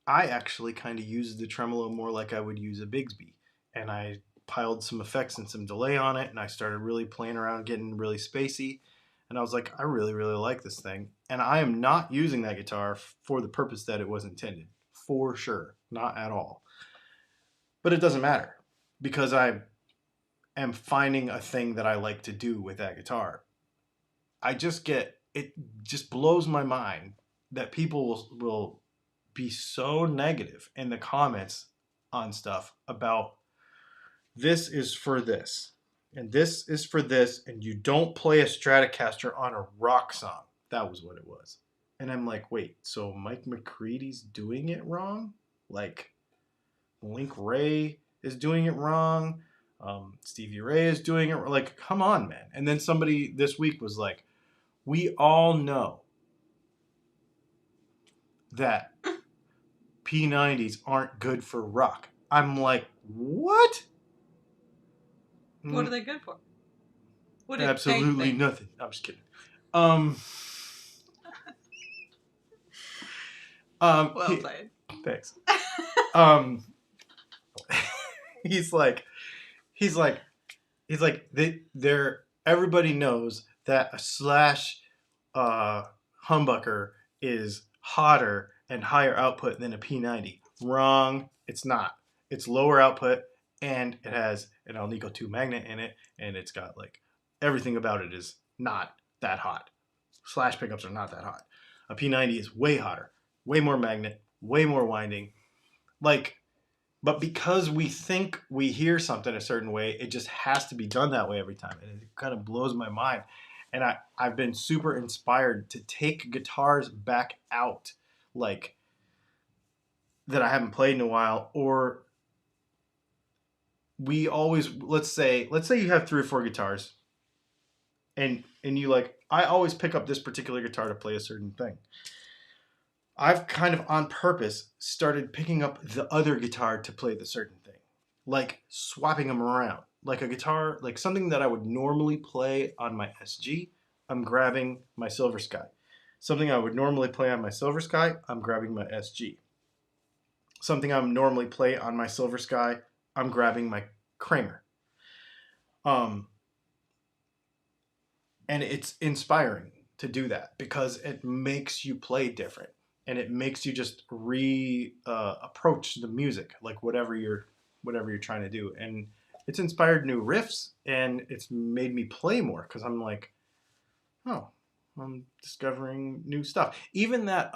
I actually kind of used the tremolo more like I would use a Bigsby. And I piled some effects and some delay on it and I started really playing around, getting really spacey. And I was like, I really, really like this thing. And I am not using that guitar for the purpose that it was intended. For sure. Not at all. But it doesn't matter because I am finding a thing that I like to do with that guitar. It just blows my mind that people will be so negative in the comments on stuff about this is for this and this is for this and you don't play a Stratocaster on a rock song. That was what it was. And I'm like, wait, so Mike McCready's doing it wrong? Like, Link Ray is doing it wrong. Stevie Ray is doing it. Like, come on, man. And then somebody this week was like, we all know that P90s aren't good for rock. I'm like, what? What are they good for? What Absolutely nothing. I'm just kidding. Well played. Thanks. He's like, they're everybody knows that a Slash humbucker is hotter and higher output than a P90. Wrong. It's not. it's lower output, and it has an Alnico 2 magnet in it, and it's got like everything about it is not that hot. Slash pickups are not that hot. A P90 is way hotter, way more magnet, way more winding. Like, but because we think we hear something a certain way, it just has to be done that way every time. And it kind of blows my mind. And I've been super inspired to take guitars back out, like, that I haven't played in a while. Or we always, let's say you have 3 or 4 guitars. And you like, I always pick up this particular guitar to play a certain thing. I've kind of on purpose started picking up the other guitar to play the certain thing. Like swapping them around. Like a guitar, like something that I would normally play on my SG, I'm grabbing my Silver Sky. Something I would normally play on my Silver Sky, I'm grabbing my SG. Something I would normally play on my Silver Sky, I'm grabbing my Kramer. And it's inspiring to do that because it makes you play different. And it makes you just approach the music, like whatever you're trying to do. And it's inspired new riffs, and it's made me play more because I'm like, oh, I'm discovering new stuff. Even that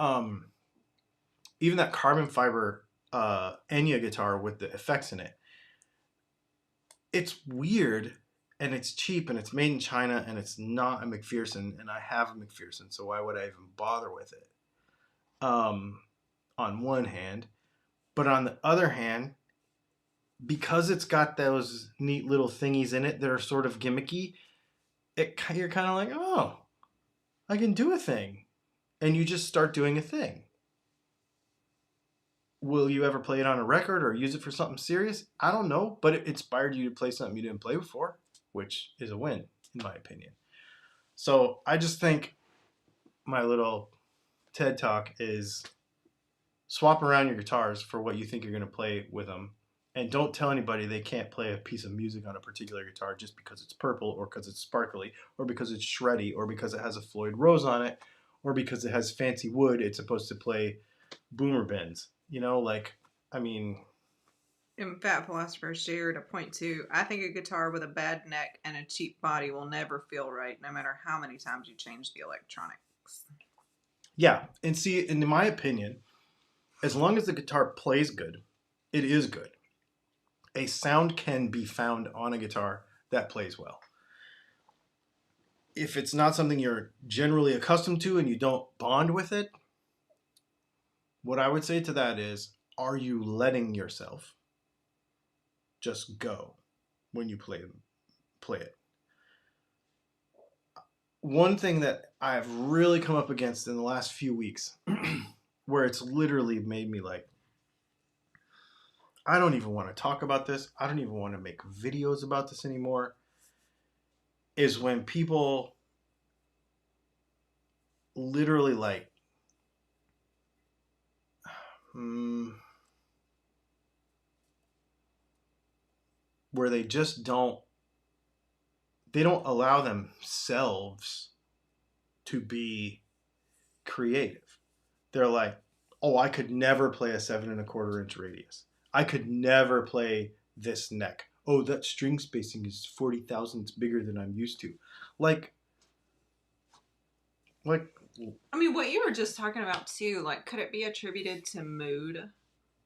carbon fiber Enya guitar with the effects in it. It's weird, and it's cheap, and it's made in China, and it's not a McPherson, and I have a McPherson, so why would I even bother with it? On one hand, but on the other hand, because it's got those neat little thingies in it that are sort of gimmicky, you're kind of like, oh, I can do a thing, and you just start doing a thing. Will you ever play it on a record or use it for something serious? I don't know, but it inspired you to play something you didn't play before, which is a win, in my opinion. So I just think my little TED Talk is swap around your guitars for what you think you're going to play with them. And don't tell anybody they can't play a piece of music on a particular guitar just because it's purple or because it's sparkly or because it's shreddy or because it has a Floyd Rose on it or because it has fancy wood. It's supposed to play boomer bends. You know, like, I mean... And Fat Philosopher shared a point too. I think a guitar with a bad neck and a cheap body will never feel right, no matter how many times you change the electronics. Yeah, and see, in my opinion, as long as the guitar plays good, it is good. A sound can be found on a guitar that plays well. If it's not something you're generally accustomed to and you don't bond with it, what I would say to that is, are you letting yourself just go when you play it? One thing that I've really come up against in the last few weeks, where it's literally made me like, I don't even want to talk about this. I don't even want to make videos about this anymore. Is when people literally like, where they just don't allow themselves to be creative. They're like, oh, I could never play a 7 1/4 inch radius. I could never play this neck. Oh, that string spacing is 40 thousandths bigger than I'm used to. Like, I mean, what you were just talking about too, like, could it be attributed to mood?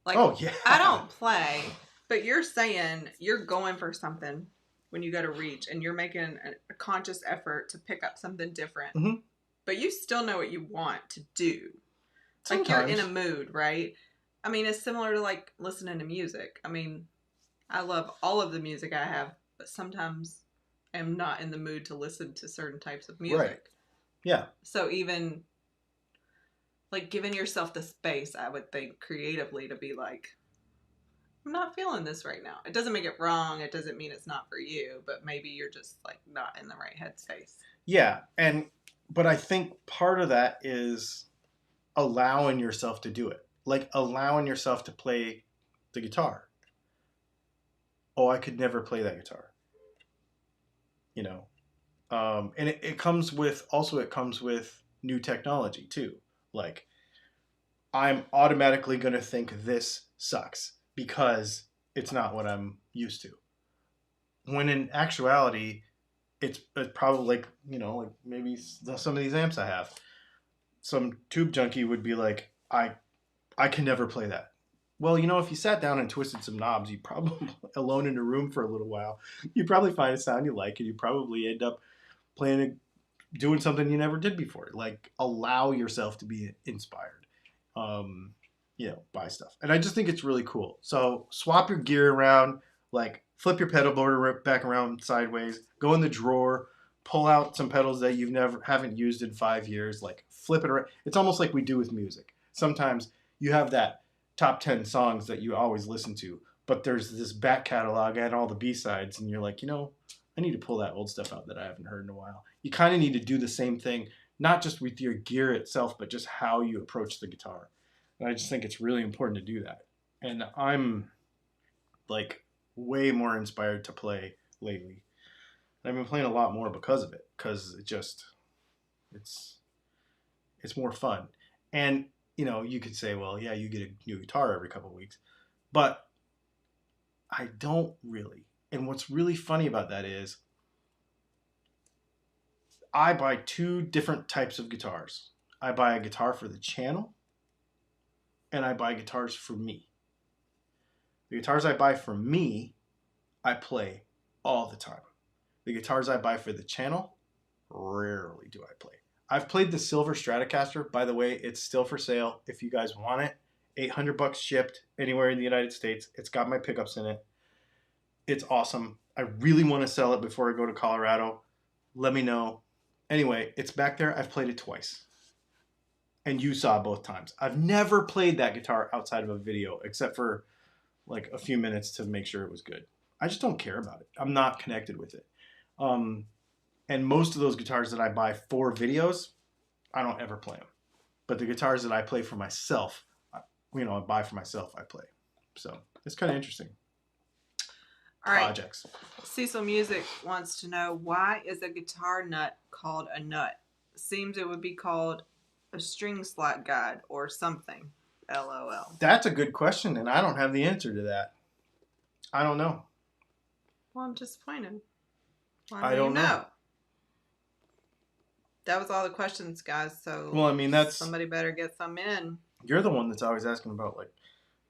Like, oh yeah, I don't play, but you're saying you're going for something when you go to Reach, and you're making a conscious effort to pick up something different. Mm-hmm. But you still know what you want to do. Sometimes. Like, you're in a mood, right? I mean, it's similar to, like, listening to music. I mean, I love all of the music I have, but sometimes I'm not in the mood to listen to certain types of music. Right. Yeah. So even, like, giving yourself the space, I would think, creatively to be like, I'm not feeling this right now. It doesn't make it wrong. It doesn't mean it's not for you, but maybe you're just, like, not in the right headspace. Yeah. But I think part of that is allowing yourself to do it. Like, allowing yourself to play the guitar. Oh, I could never play that guitar. You know? And it comes with new technology too. Like, I'm automatically going to think this sucks because it's not what I'm used to. When in actuality, it's probably like, like maybe some of these amps I have. Some tube junkie would be like, I can never play that. Well, if you sat down and twisted some knobs, you probably, alone in a room for a little while, you probably find a sound you like, and you probably end up doing something you never did before. Like, allow yourself to be inspired, by stuff. And I just think it's really cool. So swap your gear around, like flip your pedal board back around sideways, go in the drawer, pull out some pedals that you haven't used in 5 years, like flip it around. It's almost like we do with music. Sometimes you have that top 10 songs that you always listen to, but there's this back catalog and all the B-sides, and you're like, I need to pull that old stuff out that I haven't heard in a while. You kind of need to do the same thing, not just with your gear itself, but just how you approach the guitar. And I just think it's really important to do that. And I'm like way more inspired to play lately. And I've been playing a lot more because of it, because it's more fun. And you could say, well, yeah, you get a new guitar every couple of weeks, but I don't really. And what's really funny about that is I buy 2 different types of guitars. I buy a guitar for the channel, and I buy guitars for me. The guitars I buy for me, I play all the time. The guitars I buy for the channel, rarely do I play. I've played the Silver Stratocaster. By the way, it's still for sale. If you guys want it, $800 shipped anywhere in the United States. It's got my pickups in it. It's awesome. I really want to sell it before I go to Colorado. Let me know. Anyway, it's back there. I've played it twice. And you saw both times. I've never played that guitar outside of a video, except for like a few minutes to make sure it was good. I just don't care about it. I'm not connected with it. And most of those guitars that I buy for videos, I don't ever play them. But the guitars that I play for myself, I buy for myself, I play. So it's kind of interesting. All right. Projects. Cecil Music wants to know, why is a guitar nut called a nut? Seems it would be called a string slot guide or something. LOL. That's a good question, and I don't have the answer to that. I don't know. Well, I'm disappointed. I don't know. That was all the questions, guys. So, well, I mean, that's somebody better get some in. You're the one that's always asking about, like,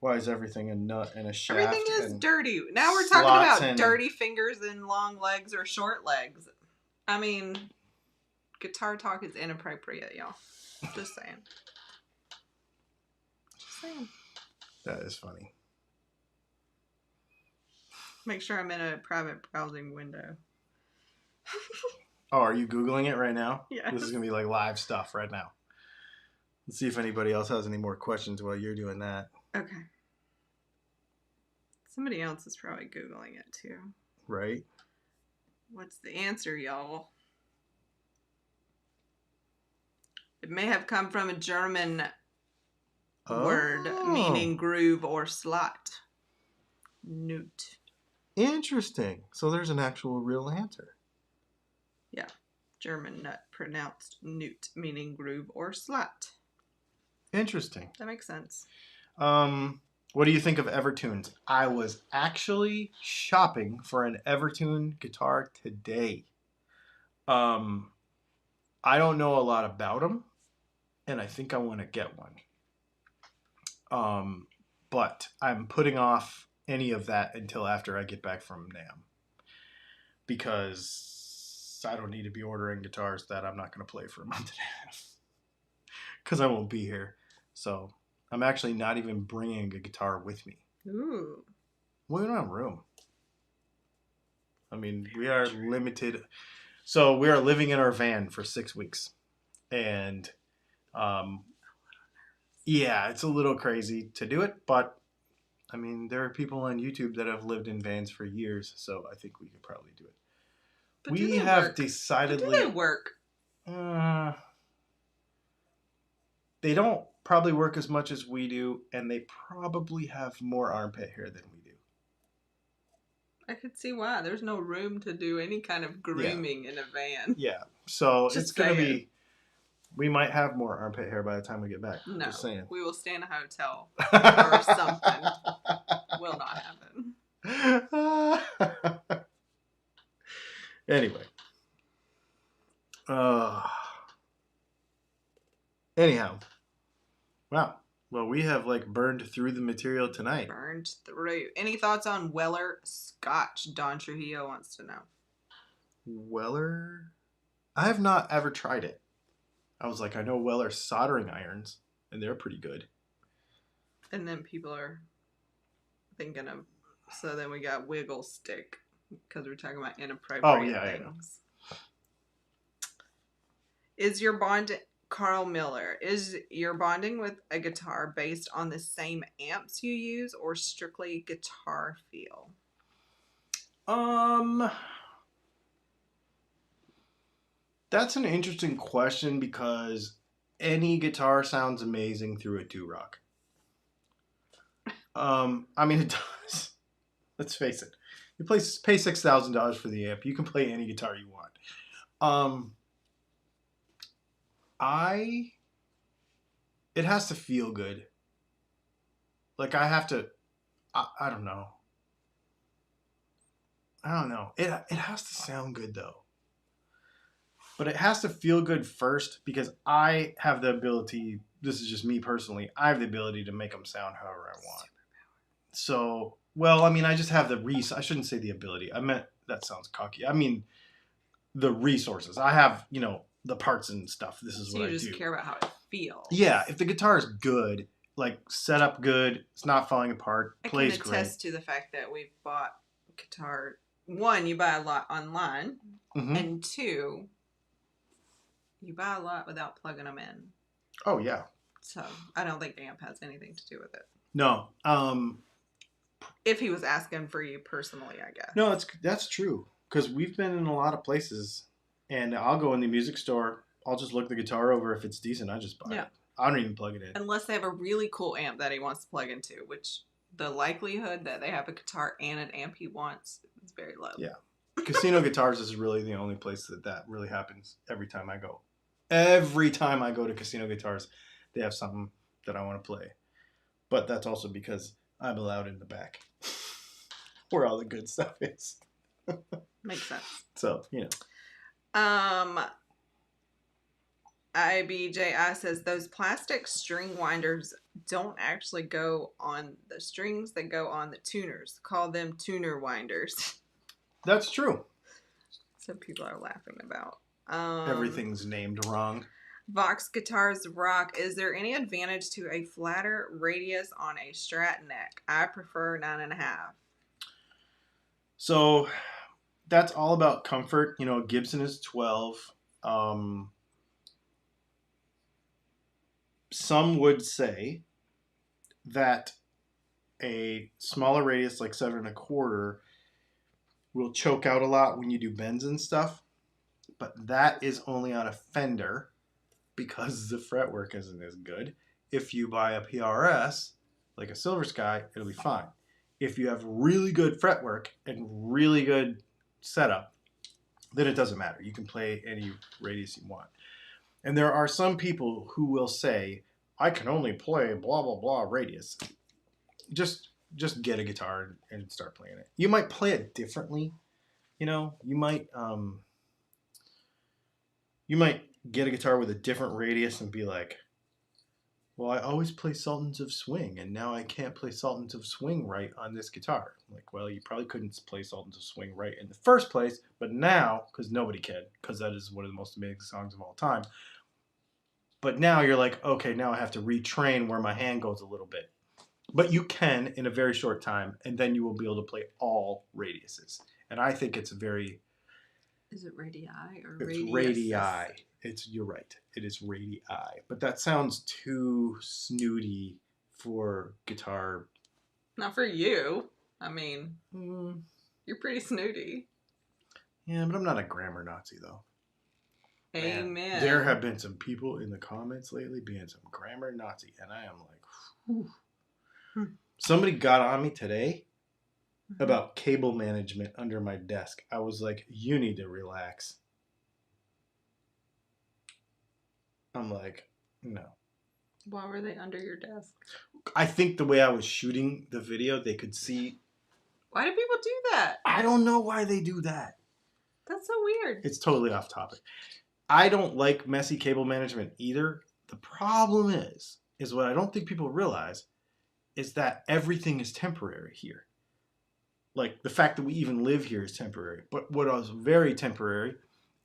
why is everything a nut and a shaft? Everything is dirty. Now we're talking about dirty fingers and long legs or short legs. I mean, guitar talk is inappropriate, y'all. Just saying. Just saying. That is funny. Make sure I'm in a private browsing window. Oh, are you Googling it right now? Yeah. This is going to be like live stuff right now. Let's see if anybody else has any more questions while you're doing that. Okay. Somebody else is probably Googling it too. Right. What's the answer, y'all? It may have come from a German word meaning groove or slot. Newt. Interesting. So there's an actual real answer. Yeah. German nut, pronounced newt, meaning groove or slot. Interesting. That makes sense. What do you think of Evertunes? I was actually shopping for an Evertune guitar today. I don't know a lot about them, and I think I want to get one. But I'm putting off any of that until after I get back from NAMM, because I don't need to be ordering guitars that I'm not going to play for a month and a half, because I won't be here. So I'm actually not even bringing a guitar with me. Ooh. We don't have room. I mean, we are limited. So we are living in our van for 6 weeks. And yeah, it's a little crazy to do it. But, I mean, there are people on YouTube that have lived in vans for years. So I think we could probably do it. But we have decidedly... But do they work? They don't probably work as much as we do, and they probably have more armpit hair than we do. I could see why. There's no room to do any kind of grooming in a van. Yeah, so it's going to be... We might have more armpit hair by the time we get back. No, just saying. We will stay in a hotel or something. Will not happen. Anyway. Anyhow. Wow. Well, we have like burned through the material tonight. Burned through. Any thoughts on Weller Scotch? Don Trujillo wants to know. Weller? I have not ever tried it. I was like, I know Weller soldering irons, and they're pretty good. And then people are thinking of, so then we got Wiggle Stick, because we're talking about inappropriate things. Yeah. Is your bond... Carl Miller, is your bonding with a guitar based on the same amps you use or strictly guitar feel? That's an interesting question because any guitar sounds amazing through a 2-rock. I mean, it does. Let's face it. You pay $6,000 for the amp. You can play any guitar you want. It has to feel good. Like I have to, I don't know. It has to sound good though. But it has to feel good first because I have the ability, this is just me personally, I have the ability to make them sound however I want. So, well, I mean, I just have I shouldn't say the ability. I meant, that sounds cocky. I mean, the resources. I have, the parts and stuff. This is what I do. So you just care about how it feels. Yeah, if the guitar is good, like set up good, it's not falling apart, plays great. I can attest to the fact that we've bought guitar. One, you buy a lot online, and two, you buy a lot without plugging them in. Oh yeah. So I don't think the amp has anything to do with it. No. If he was asking for you personally, I guess. No, that's true because we've been in a lot of places. And I'll go in the music store. I'll just look the guitar over. If it's decent, I just buy it. I don't even plug it in. Unless they have a really cool amp that he wants to plug into, which the likelihood that they have a guitar and an amp he wants is very low. Yeah. Casino Guitars is really the only place that really happens every time I go. Every time I go to Casino Guitars, they have something that I want to play. But that's also because I'm allowed in the back where all the good stuff is. Makes sense. So, IBJI says those plastic string winders don't actually go on the strings, they go on the tuners. Call them tuner winders. That's true. So people are laughing about. Everything's named wrong. Vox Guitars Rock. Is there any advantage to a flatter radius on a Strat neck? I prefer 9.5. So that's all about comfort. Gibson is 12. Some would say that a smaller radius like 7.25 will choke out a lot when you do bends and stuff. But that is only on a Fender because the fretwork isn't as good. If you buy a PRS, like a Silver Sky, it'll be fine. If you have really good fretwork and really good setup, then it doesn't matter. You can play any radius you want. And there are some people who will say, I can only play blah, blah, blah radius. Just get a guitar and start playing it. You might play it differently. You might get a guitar with a different radius and be like, well, I always play Sultans of Swing, and now I can't play Sultans of Swing right on this guitar. Like, well, you probably couldn't play Sultans of Swing right in the first place, but now, because nobody can, because that is one of the most amazing songs of all time. But now you're like, okay, now I have to retrain where my hand goes a little bit. But you can in a very short time, and then you will be able to play all radiuses. And I think it's very... Is it radii or radius? It's radii. You're right. It is radii. But that sounds too snooty for guitar. Not for you. I mean, you're pretty snooty. Yeah, but I'm not a grammar Nazi, though. Amen. Man, there have been some people in the comments lately being some grammar Nazi, and I am like, whew. Somebody got on me today about cable management under my desk. I was like, you need to relax. I'm like, no. Why were they under your desk? I think the way I was shooting the video, they could see. Why do people do that? I don't know why they do that. That's so weird. It's totally off topic. I don't like messy cable management either. The problem is what I don't think people realize is that everything is temporary here. Like the fact that we even live here is temporary. But what is very temporary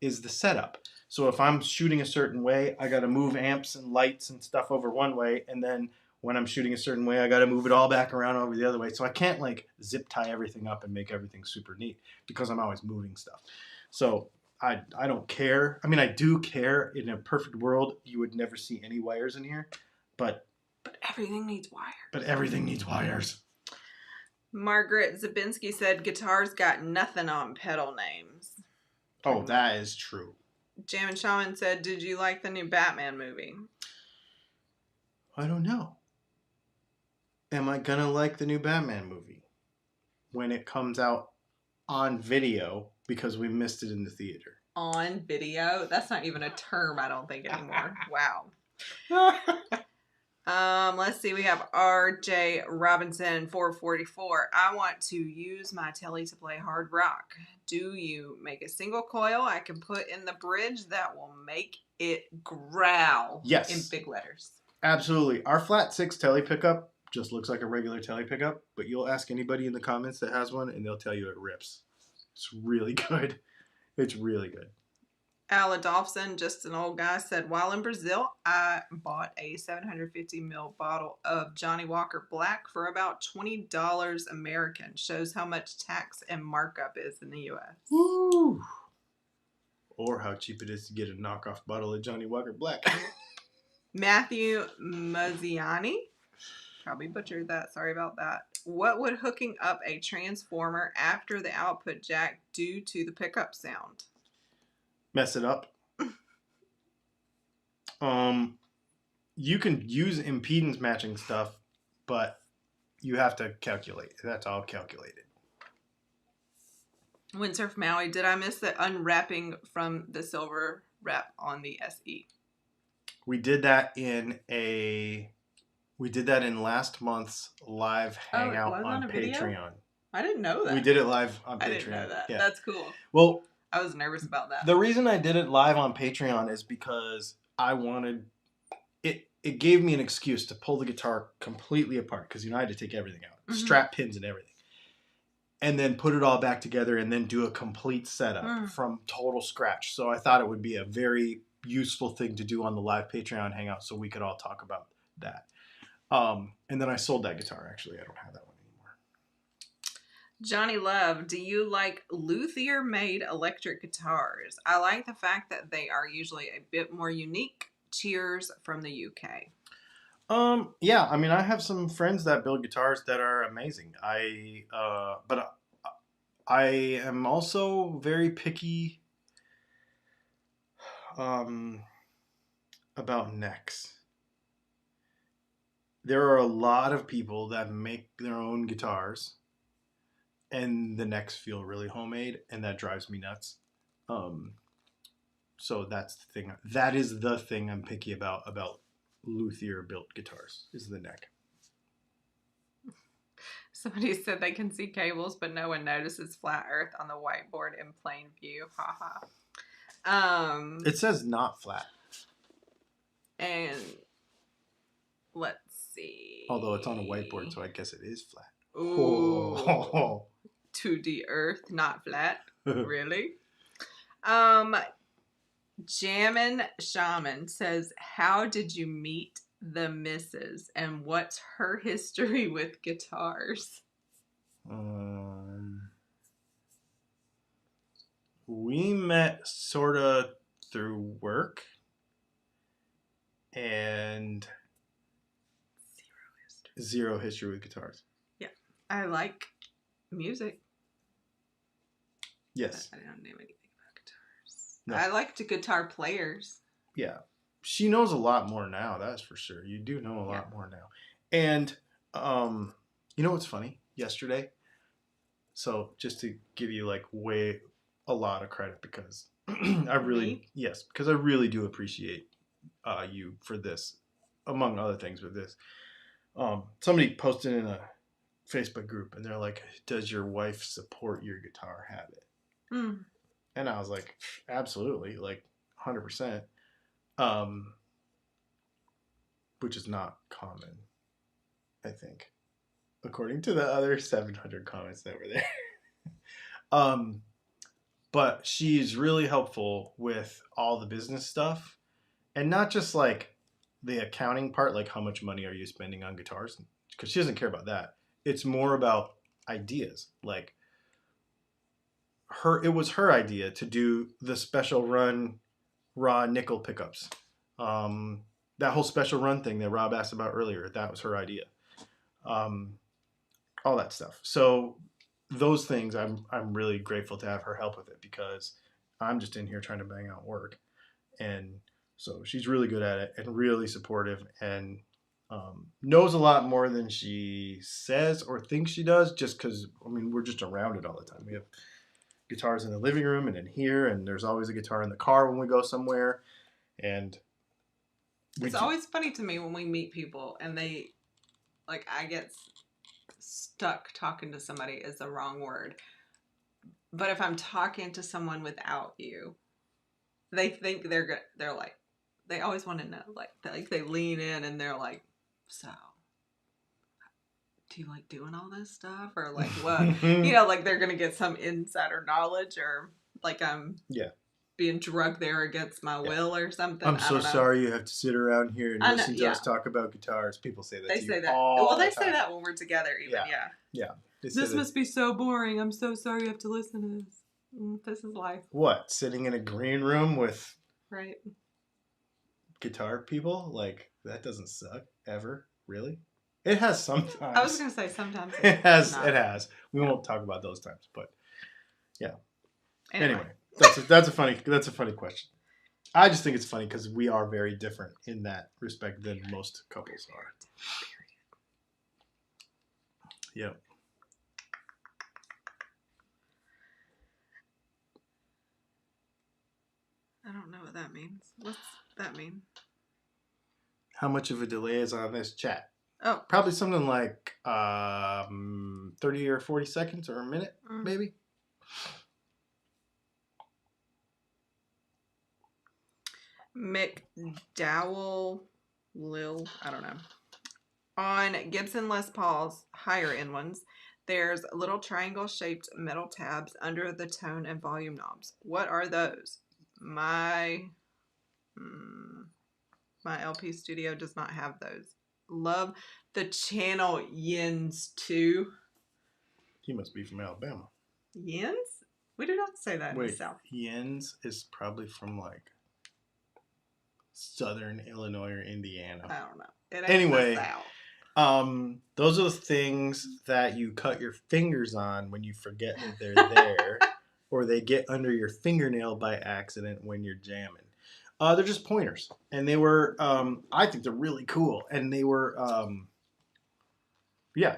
is the setup. So if I'm shooting a certain way, I got to move amps and lights and stuff over one way, and then when I'm shooting a certain way, I got to move it all back around over the other way. So I can't like zip tie everything up and make everything super neat because I'm always moving stuff. So I don't care. I mean, I do care. In a perfect world, you would never see any wires in here, but everything needs wires. But everything needs wires. Margaret Zabinski said, guitars got nothing on pedal names. Oh, that is true. Jam and Shaman said, did you like the new Batman movie? I don't know. Am I gonna like the new Batman movie when it comes out on video because we missed it in the theater? On video? That's not even a term, I don't think, anymore. Wow. Let's see. We have RJ Robinson 444. I want to use my telly to play hard rock. Do you make a single coil I can put in the bridge that will make it growl? Yes. In big letters. Absolutely. Our flat 6 telly pickup just looks like a regular telly pickup, but you'll ask anybody in the comments that has one and they'll tell you it rips. It's really good. It's really good. Al Adolphson, just an old guy, said, while in Brazil, I bought a 750ml bottle of Johnny Walker Black for about $20 American. Shows how much tax and markup is in the U.S. Woo! Or how cheap it is to get a knockoff bottle of Johnny Walker Black. Matthew Muzziani, probably butchered that. Sorry about that. What would hooking up a transformer after the output jack do to the pickup sound? Mess it up. You can use impedance matching stuff, but you have to calculate. That's all calculated. Windsurf Maui, did I miss the unwrapping from the silver wrap on the SE? We did that in last month's live hangout on Patreon. Video? I didn't know that. We did it live on Patreon. I didn't know that. Yeah. That's cool. Well, I was nervous about that. The reason I did it live on Patreon is because I wanted it. It gave me an excuse to pull the guitar completely apart because I had to take everything out, strap pins and everything, and then put it all back together and then do a complete setup from total scratch. So I thought it would be a very useful thing to do on the live Patreon hangout, so we could all talk about that. And then I sold that guitar. Actually, I don't have that one. Johnny Love, do you like luthier made electric guitars? I like the fact that they are usually a bit more unique. Cheers from the UK. Yeah, I mean, I have some friends that build guitars that are amazing. But I am also very picky about necks. There are a lot of people that make their own guitars and the necks feel really homemade, and that drives me nuts. So that's the thing. That is the thing I'm picky about luthier built guitars, is the neck. Somebody said they can see cables, but no one notices flat earth on the whiteboard in plain view. Haha. It says not flat. And let's see. Although it's on a whiteboard, so I guess it is flat. Ooh. Oh. 2D earth, not flat. Really? Jammin' Shaman says, how did you meet the missus and what's her history with guitars? We met sort of through work and zero history with guitars. Yeah. I like music. Yes. I don't know anything about guitars. No. I like the guitar players. Yeah. She knows a lot more now, that's for sure. You do know a lot more now. And you know what's funny? Yesterday, so just to give you like a lot of credit because I really do appreciate you for this, among other things with this. Somebody posted in a Facebook group and they're like, does your wife support your guitar habit? And I was like, absolutely, like 100%. Which is not common, I think, according to the other 700 comments that were there. But she's really helpful with all the business stuff, and not just like the accounting part, like how much money are you spending on guitars, because she doesn't care about that. It's more about ideas. Like it was her idea to do the special run raw nickel pickups. That whole special run thing that Rob asked about earlier, that was her idea. All that stuff. So those things, I'm really grateful to have her help with it, because I'm just in here trying to bang out work, and so she's really good at it and really supportive, and knows a lot more than she says or thinks she does. Just because we're just around it all the time. We have guitars in the living room and in here, and there's always a guitar in the car when we go somewhere, and it's always funny to me when we meet people and they like I get stuck talking to somebody is the wrong word. But if I'm talking to someone without you, they think they're good. They're like, they always want to know. Like they lean in and they're like, so, do you like doing all this stuff? Or like what? Like they're going to get some insider knowledge, or like I'm being drugged there against my will or something. I'm so sorry you have to sit around here and listen to us talk about guitars. People say that to you. They say that. Well, they say that when we're together even, Yeah. This must be so boring. I'm so sorry you have to listen to this. This is life. What? Sitting in a green room with right guitar people? Like, that doesn't suck ever. Really? It has sometimes. I was going to say sometimes. It has. We won't talk about those times, but yeah. Anyway. That's a funny question. I just think it's funny because we are very different in that respect than most couples are. Yep. I don't know what that means. What's that mean? How much of a delay is on this chat? Oh. Probably something like 30 or 40 seconds or a minute, maybe. McDowell Lil, I don't know. On Gibson Les Paul's higher end ones, there's little triangle shaped metal tabs under the tone and volume knobs. What are those? My LP studio does not have those. Love the channel Yins too. He must be from Alabama. Yins? We do not say that in the South. Yins is probably from like Southern Illinois or Indiana. I don't know. It ain't the South. Those are the things that you cut your fingers on when you forget that they're there, or they get under your fingernail by accident when you're jamming. They're just pointers, and they were. I think they're really cool, and they were.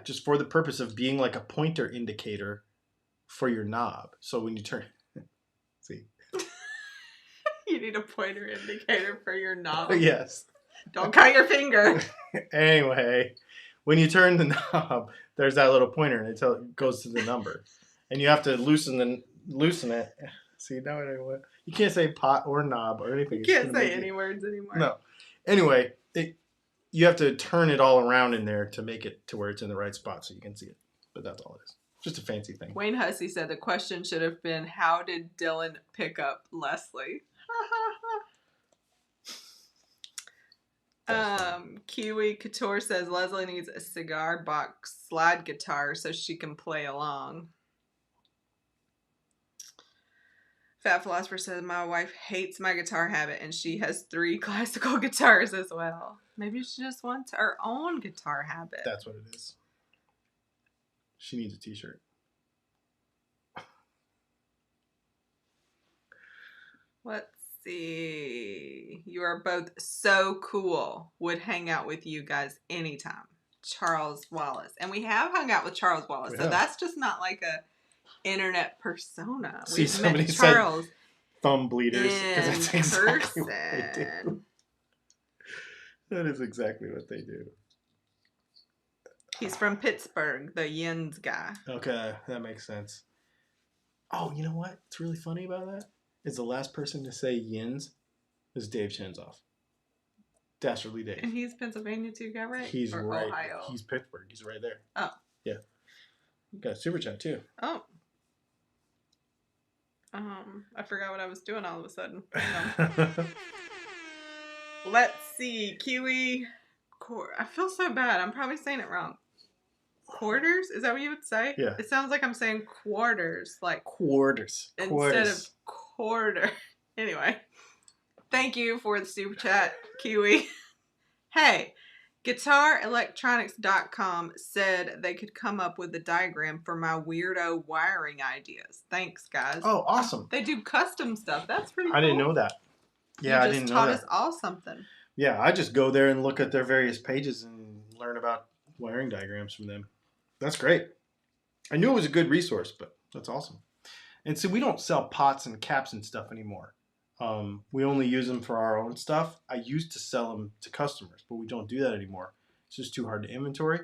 Just for the purpose of being like a pointer indicator for your knob. So when you turn, see. You need a pointer indicator for your knob. Yes. Don't cut your finger. Anyway, when you turn the knob, there's that little pointer, and it goes to the number, and you have to loosen it. See, now you can't say pot or knob or anything. You can't say any words anymore. No. Anyway, you have to turn it all around in there to make it to where it's in the right spot so you can see it. But that's all it is. Just a fancy thing. Wayne Hussey said the question should have been, how did Dylan pick up Leslie? Kiwi Couture says Leslie needs a cigar box slide guitar so she can play along. Fat Philosopher says my wife hates my guitar habit and she has 3 classical guitars as well. Maybe she just wants her own guitar habit. That's what it is. She needs a t-shirt. Let's see. You are both so cool. Would hang out with you guys anytime. Charles Wallace. And we have hung out with Charles Wallace. So that's just not like a internet persona. See, somebody Charles said thumb bleeders. Because that's exactly what they do. That is exactly what they do. He's from Pittsburgh, the Yins guy. Okay, that makes sense. Oh, you know what? What's really funny about that is the last person to say yins is Dave Chenzoff. Dastardly Dave. And he's Pennsylvania too, guy, right? He's or right. Ohio. He's Pittsburgh. He's right there. Oh. Yeah. Got a super chat too. Oh. I forgot what I was doing all of a sudden. Let's see. Kiwi. I feel so bad. I'm probably saying it wrong. Quarters? Is that what you would say? Yeah. It sounds like I'm saying quarters. Like quarters. Instead of quarter. Anyway. Thank you for the super chat, Kiwi. Hey. GuitarElectronics.com said they could come up with a diagram for my weirdo wiring ideas. Thanks, guys. Oh, awesome. They do custom stuff. That's pretty cool. I didn't know that. Yeah, I didn't know that. You just taught us all something. Yeah, I just go there and look at their various pages and learn about wiring diagrams from them. That's great. I knew it was a good resource, but that's awesome. And so we don't sell pots and caps and stuff anymore. We only use them for our own stuff. I used to sell them to customers, but we don't do that anymore. It's just too hard to inventory.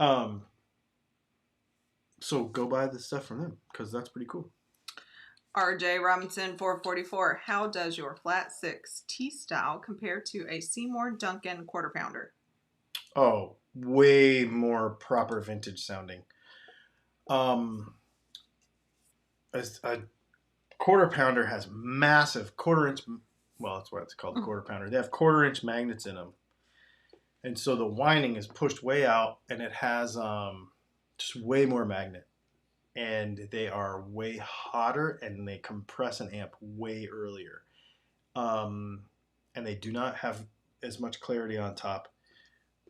So go buy the stuff from them because that's pretty cool. RJ Robinson 444. How does your flat 6 T style compare to a Seymour Duncan quarter pounder? Oh, way more proper vintage sounding. A quarter pounder has massive quarter-inch, well, that's why it's called a quarter pounder. They have quarter-inch magnets in them. And so the winding is pushed way out, and it has just way more magnet. And they are way hotter, and they compress an amp way earlier. And they do not have as much clarity on top.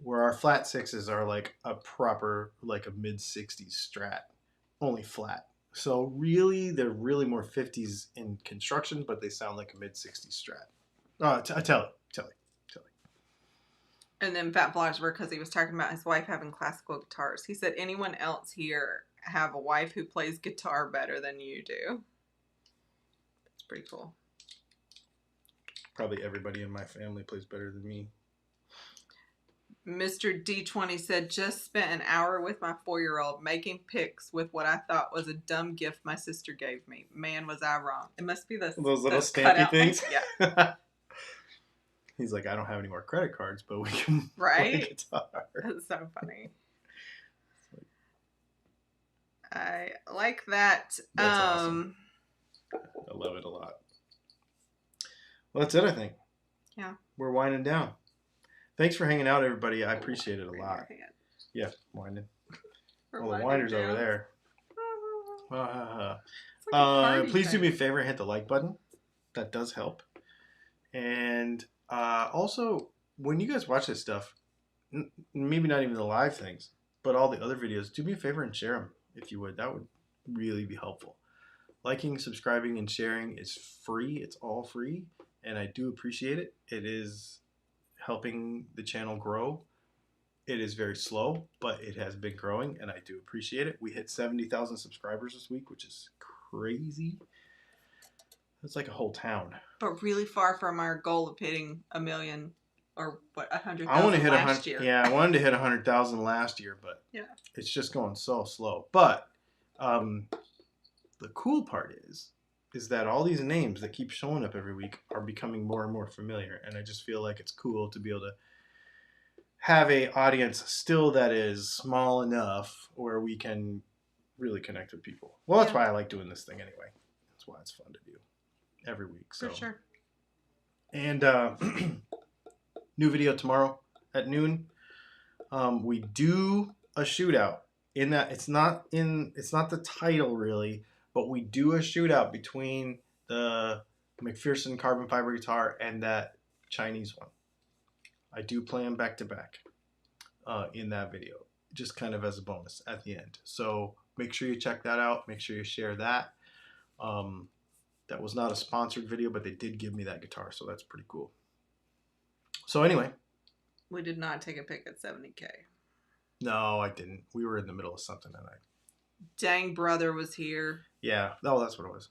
Where our flat 6s are like a proper, like a mid-60s Strat, only flat. So really, they're really more 50s in construction, but they sound like a mid-60s Strat. Tell it. And then Fat Philosopher, because he was talking about his wife having classical guitars. He said, anyone else here have a wife who plays guitar better than you do? That's pretty cool. Probably everybody in my family plays better than me. Mr. D20 said, just spent an hour with my 4-year-old making pics with what I thought was a dumb gift my sister gave me. Man, was I wrong. It must be those little stampy things. Yeah. He's like, I don't have any more credit cards, but we can play guitar. That's so funny. I like that. That's awesome. I love it a lot. Well, that's it, I think. Yeah. We're winding down. Thanks for hanging out, everybody. I appreciate it a lot. Yeah, winding. Well, the winder's over there. Please do me a favor, hit the like button. That does help. And also, when you guys watch this stuff, maybe not even the live things, but all the other videos, do me a favor and share them if you would. That would really be helpful. Liking, subscribing, and sharing is free. It's all free, and I do appreciate it. It is helping the channel grow. It is very slow, but it has been growing, and I do appreciate it. We hit 70,000 subscribers this week, which is crazy. That's like a whole town. But really far from our goal of hitting 1 million or what, 100,000 I want to hit last year. Yeah, I wanted to hit 100,000 last year, but it's just going so slow. But the cool part is that all these names that keep showing up every week are becoming more and more familiar, and I just feel like it's cool to be able to have a audience still that is small enough where we can really connect with people. Well, that's why I like doing this thing anyway. That's why it's fun to do every week. So. For sure. And new video tomorrow at noon. We do a shootout. In that it's not the title really, but we do a shootout between the McPherson carbon fiber guitar and that Chinese one. I do play them back to back in that video, just kind of as a bonus at the end. So make sure you check that out. Make sure you share that. That was not a sponsored video, but they did give me that guitar, so that's pretty cool. So anyway. We did not take a pic at 70K. No, I didn't. We were in the middle of something, and Dang Brother was here. Yeah. Oh, that's what it was.